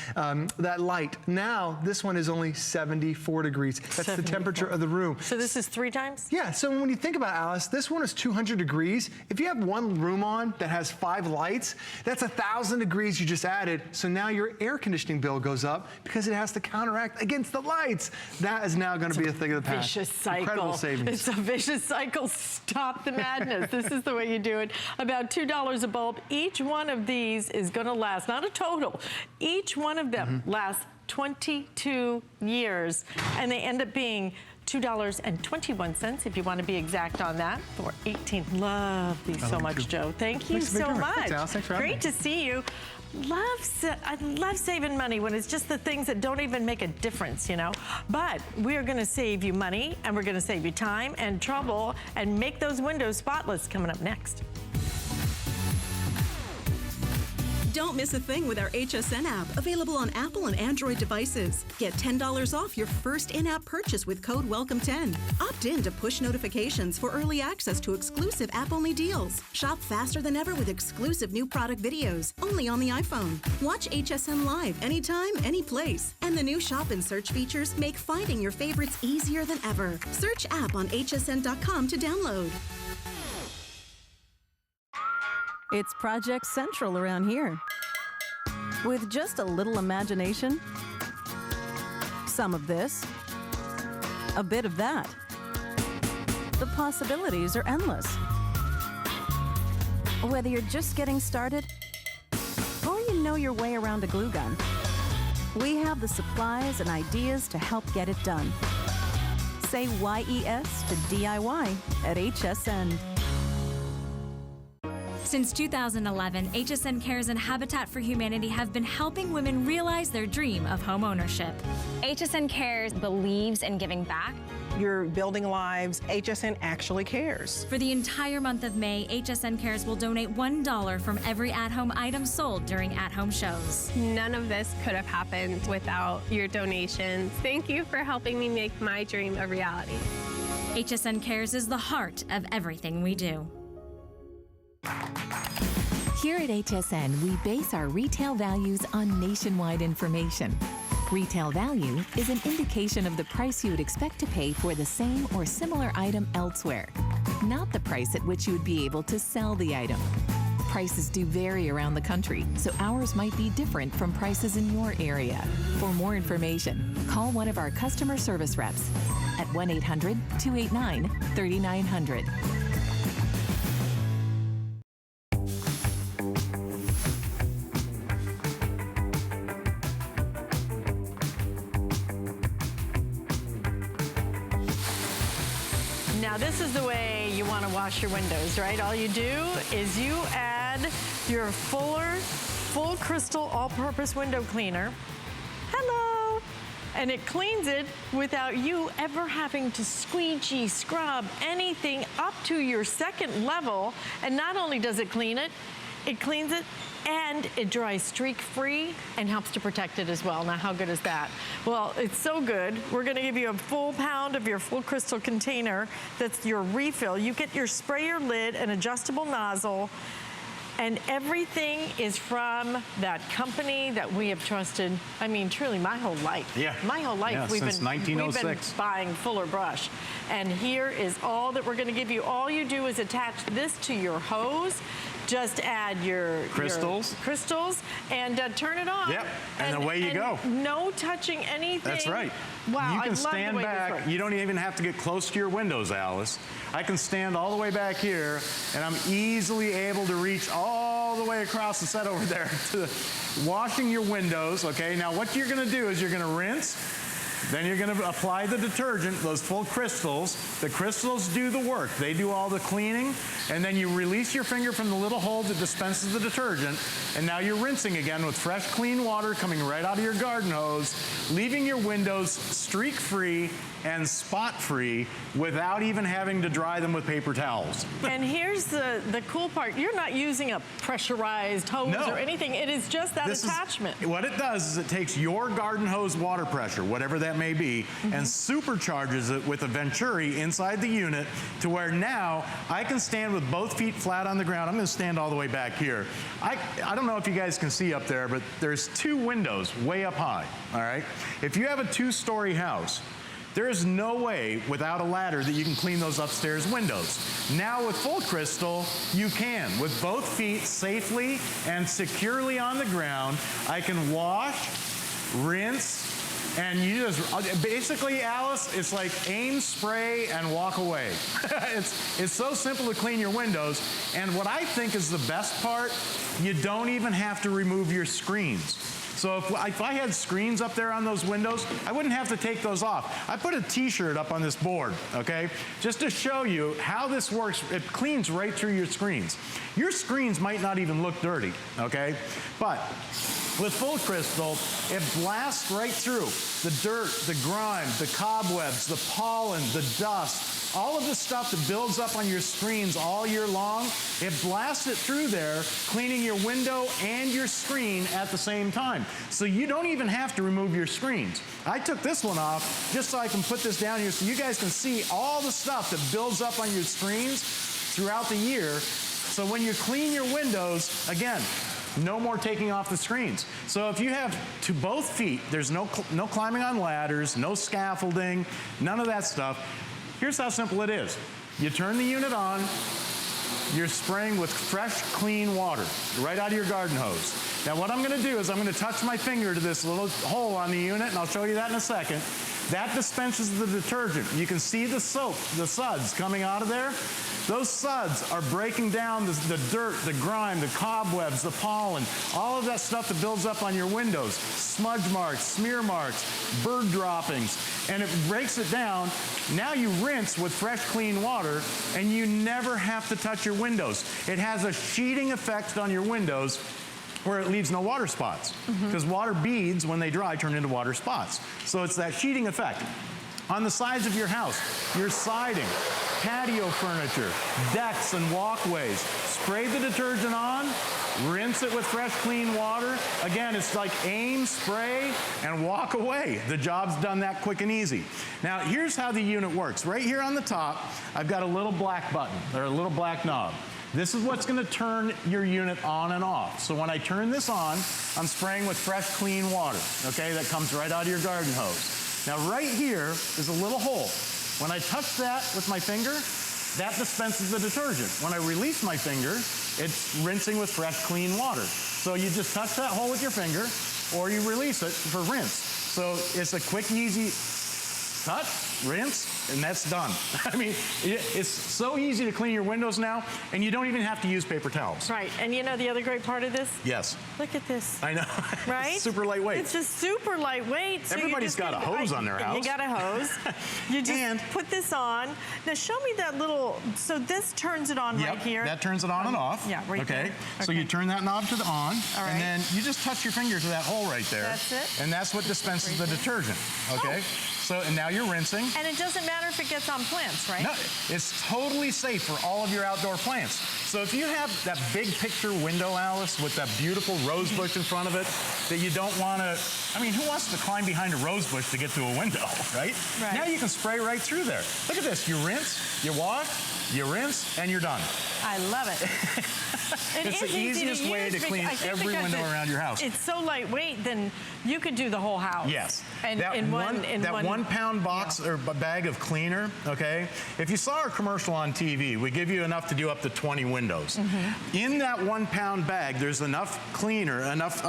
[SPEAKER 5] that light. Now, this one is only 74 degrees. That's 74. The temperature of the room.
[SPEAKER 1] So this is 3 times?
[SPEAKER 5] Yeah, so when you think about it, Alice, this one is 200 degrees. If you have one room on that has 5 lights, that's 1,000 degrees you just added. So now your air conditioning bill goes up because it has to counteract against the lights. That is now going to be a thing of the past.
[SPEAKER 1] Vicious cycle.
[SPEAKER 5] Incredible savings.
[SPEAKER 1] It's a vicious cycle. Stop the madness. This is the way you do it. About $2 a bulb. Each one of these is going to last, not a total. Each one of them lasts 22 years, and they end up being $2.21 if you want to be exact on that for 18. Love these so much, Joe. Thank you so much.
[SPEAKER 5] Thanks, Alice. Thanks for having me.
[SPEAKER 1] Great to see you. I love saving money when it's just the things that don't even make a difference, you know. But we're going to save you money, and we're going to save you time and trouble and make those windows spotless coming up next.
[SPEAKER 6] Don't miss a thing with our HSN app, available on Apple and Android devices. Get $10 off your first in-app purchase with code WELCOME10. Opt in to push notifications for early access to exclusive app-only deals. Shop faster than ever with exclusive new product videos, only on the iPhone. Watch HSN Live anytime, any place. And the new shop and search features make finding your favorites easier than ever. Search app on hsn.com to download.
[SPEAKER 7] It's Project Central around here. With just a little imagination, some of this, a bit of that. The possibilities are endless. Whether you're just getting started or you know your way around a glue gun, we have the supplies and ideas to help get it done. Say YES to DIY at HSN.
[SPEAKER 8] Since 2011, HSN Cares and Habitat for Humanity have been helping women realize their dream of home ownership.
[SPEAKER 9] HSN Cares believes in giving back.
[SPEAKER 10] You're building lives. HSN actually cares.
[SPEAKER 8] For the entire month of May, HSN Cares will donate $1 from every at-home item sold during at-home shows.
[SPEAKER 11] None of this could have happened without your donations. Thank you for helping me make my dream a reality.
[SPEAKER 8] HSN Cares is the heart of everything we do.
[SPEAKER 12] Here at HSN, we base our retail values on nationwide information. Retail value is an indication of the price you would expect to pay for the same or similar item elsewhere, not the price at which you would be able to sell the item. Prices do vary around the country, so ours might be different from prices in your area. For more information, call one of our customer service reps at 1-800-289-3900.
[SPEAKER 1] Now this is the way you want to wash your windows, right? All you do is you add your full crystal all-purpose window cleaner. Hello! And it cleans it without you ever having to squeegee, scrub anything up to your second level. And not only does it clean it, it cleans it and it dries streak-free and helps to protect it as well. Now, how good is that? Well, it's so good. We're gonna give you a full pound of your full crystal container. That's your refill. You get your sprayer lid, an adjustable nozzle, and everything is from that company that we have trusted, I mean, truly my whole life.
[SPEAKER 4] Yeah.
[SPEAKER 1] My whole life.
[SPEAKER 4] Yeah,
[SPEAKER 1] we've
[SPEAKER 4] since
[SPEAKER 1] been
[SPEAKER 4] 1906.
[SPEAKER 1] We've been buying Fuller Brush. And here is all that we're gonna give you. All you do is attach this to your hose. Just add your crystals and turn it on.
[SPEAKER 4] Yep, and away you go.
[SPEAKER 1] No touching anything.
[SPEAKER 4] That's right.
[SPEAKER 1] Wow,
[SPEAKER 4] you can stand back. You don't even have to get close to your windows, Alice. I can stand all the way back here, and I'm easily able to reach all the way across the set over there to washing your windows, okay? Now, what you're gonna do is you're gonna rinse, then you're gonna apply the detergent, those full crystals. The crystals do the work. They do all the cleaning, and then you release your finger from the little hole that dispenses the detergent, and now you're rinsing again with fresh, clean water coming right out of your garden hose, leaving your windows streak-free and spot-free without even having to dry them with paper towels.
[SPEAKER 1] And here's the cool part. You're not using a pressurized hose or anything. It is just that attachment.
[SPEAKER 4] What it does is it takes your garden hose water pressure, whatever that may be, and supercharges it with a Venturi inside the unit to where now I can stand with both feet flat on the ground. I'm going to stand all the way back here. I don't know if you guys can see up there, but there's 2 windows way up high, all right? If you have a 2-story house, there is no way without a ladder that you can clean those upstairs windows. Now with Full Crystal, you can. With both feet safely and securely on the ground, I can wash, rinse, and you just, basically, Alice, it's like aim, spray, and walk away. It's so simple to clean your windows. And what I think is the best part, you don't even have to remove your screens. So if I had screens up there on those windows, I wouldn't have to take those off. I put a t-shirt up on this board, okay, just to show you how this works. It cleans right through your screens. Your screens might not even look dirty, okay, but with Full Crystal, it blasts right through the dirt, the grime, the cobwebs, the pollen, the dust, all of the stuff that builds up on your screens all year long. It blasts it through there, cleaning your window and your screen at the same time. So you don't even have to remove your screens. I took this one off just so I can put this down here so you guys can see all the stuff that builds up on your screens throughout the year. So when you clean your windows, again, no more taking off the screens. So if you have to both feet, there's no climbing on ladders, no scaffolding, none of that stuff. Here's how simple it is. You turn the unit on, you're spraying with fresh, clean water right out of your garden hose. Now what I'm gonna do is I'm gonna touch my finger to this little hole on the unit, and I'll show you that in a second. That dispenses the detergent. You can see the soap, the suds coming out of there. Those suds are breaking down the dirt, the grime, the cobwebs, the pollen, all of that stuff that builds up on your windows, smudge marks, smear marks, bird droppings, and it breaks it down. Now you rinse with fresh, clean water, and you never have to touch your windows. It has a sheeting effect on your windows where it leaves no water spots, because water beads, when they dry, turn into water spots. So it's that sheeting effect. On the sides of your house, your siding, patio furniture, decks and walkways, spray the detergent on, rinse it with fresh, clean water. Again, it's like aim, spray, and walk away. The job's done that quick and easy. Now, here's how the unit works. Right here on the top, I've got a little black button, or a little black knob. This is what's going to turn your unit on and off. So when I turn this on, I'm spraying with fresh, clean water, okay? That comes right out of your garden hose. Now right here is a little hole. When I touch that with my finger, that dispenses the detergent. When I release my finger, it's rinsing with fresh, clean water. So you just touch that hole with your finger, or you release it for rinse. So it's a quick, easy touch, rinse, and that's done. I mean, it's so easy to clean your windows now, and you don't even have to use paper towels.
[SPEAKER 1] Right, and you know the other great part of this?
[SPEAKER 4] Yes.
[SPEAKER 1] Look at this.
[SPEAKER 4] I know.
[SPEAKER 1] Right?
[SPEAKER 4] It's super lightweight.
[SPEAKER 1] It's just super lightweight. So
[SPEAKER 4] everybody's got a hose on their house.
[SPEAKER 1] You got a hose. You just put this on. Now show me that little, so this turns it on right here.
[SPEAKER 4] That turns it on and off.
[SPEAKER 1] Yeah, right there.
[SPEAKER 4] Okay. So you turn that knob to the on,
[SPEAKER 1] all right,
[SPEAKER 4] and then you just touch your finger to that hole right there.
[SPEAKER 1] That's it.
[SPEAKER 4] And that's what dispenses the detergent, okay? So, and now you're rinsing.
[SPEAKER 1] And it doesn't matter if it gets on plants, right?
[SPEAKER 4] No, it's totally safe for all of your outdoor plants. So if you have that big picture window, Alice, with that beautiful rose bush in front of it that you don't want to, I mean, who wants to climb behind a rose bush to get to a window, right?
[SPEAKER 1] Right.
[SPEAKER 4] Now you can spray right through there. Look at this. You rinse, you wash, you rinse, and you're done.
[SPEAKER 1] I love it.
[SPEAKER 4] It's the easiest way to clean every window around your house.
[SPEAKER 1] It's so lightweight, then you could do the whole house.
[SPEAKER 4] Yes.
[SPEAKER 1] And
[SPEAKER 4] that
[SPEAKER 1] in
[SPEAKER 4] one 1 pound box or bag of cleaner, okay? If you saw our commercial on TV, we give you enough to do up to 20 windows. In that 1 pound bag, there's enough cleaner, enough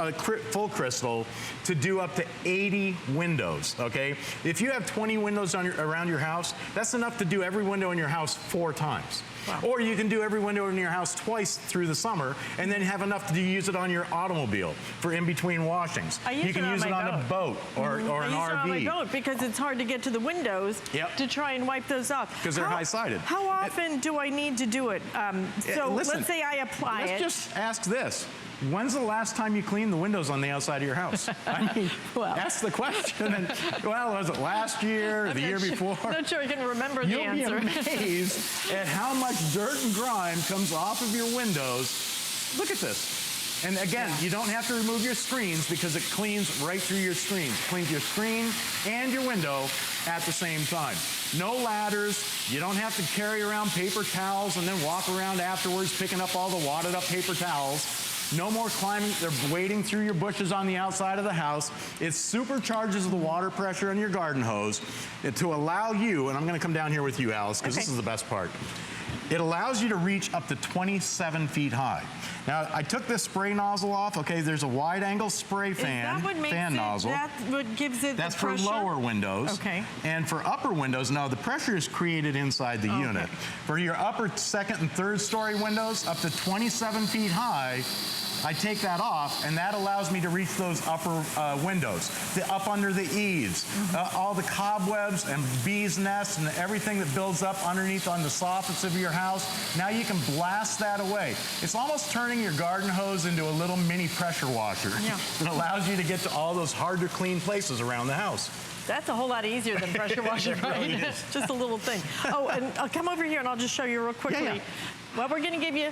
[SPEAKER 4] Full Crystal to do up to 80 windows, okay? If you have 20 windows around your house, that's enough to do every window in your house 4 times. Wow. Or you can do every window in your house twice through the summer and then have enough to use it on your automobile for in-between washings.
[SPEAKER 1] You can use it on a boat
[SPEAKER 4] or an RV.
[SPEAKER 1] I use it on my boat because it's hard to get to the windows to try and wipe those off.
[SPEAKER 4] Because they're high-sided.
[SPEAKER 1] How often do I need to do it? So
[SPEAKER 4] listen,
[SPEAKER 1] let's say I apply it.
[SPEAKER 4] Let's just ask this. when's the last time you cleaned the windows on the outside of your house? I mean,
[SPEAKER 1] Well.
[SPEAKER 4] that's the question. And, well, was it last year or the year before?
[SPEAKER 1] I'm not sure I can remember the answer.
[SPEAKER 4] You'll be amazed at how much dirt and grime comes off of your windows. Look at this. And again, you don't have to remove your screens because it cleans right through your screens. It cleans your screen and your window at the same time. No ladders. You don't have to carry around paper towels and then walk around afterwards picking up all the wadded up paper towels. No more climbing, they're wading through your bushes on the outside of the house. It supercharges the water pressure in your garden hose to allow you, and I'm gonna come down here with you, Alice, because this is the best part. It allows you to reach up to 27 feet high. Now, I took this spray nozzle off. Okay, there's a wide-angle spray fan, nozzle.
[SPEAKER 1] That what gives it
[SPEAKER 4] That's
[SPEAKER 1] the
[SPEAKER 4] for
[SPEAKER 1] pressure?
[SPEAKER 4] lower windows.
[SPEAKER 1] Okay.
[SPEAKER 4] And for upper windows, no, the pressure is created inside the unit. For your upper, second, and third story windows, up to 27 feet high, I take that off, and that allows me to reach those upper windows, up under the eaves, all the cobwebs and bees' nests and everything that builds up underneath on the soffits of your house. Now you can blast that away. It's almost turning your garden hose into a little mini pressure washer.
[SPEAKER 1] Yeah.
[SPEAKER 4] It allows you to get to all those hard to clean places around the house.
[SPEAKER 1] That's a whole lot easier than pressure washing, right?
[SPEAKER 4] Really is.
[SPEAKER 1] Just a little thing. Oh, and I'll come over here and I'll just show you real quickly.
[SPEAKER 4] Yeah.
[SPEAKER 1] What we're going to give you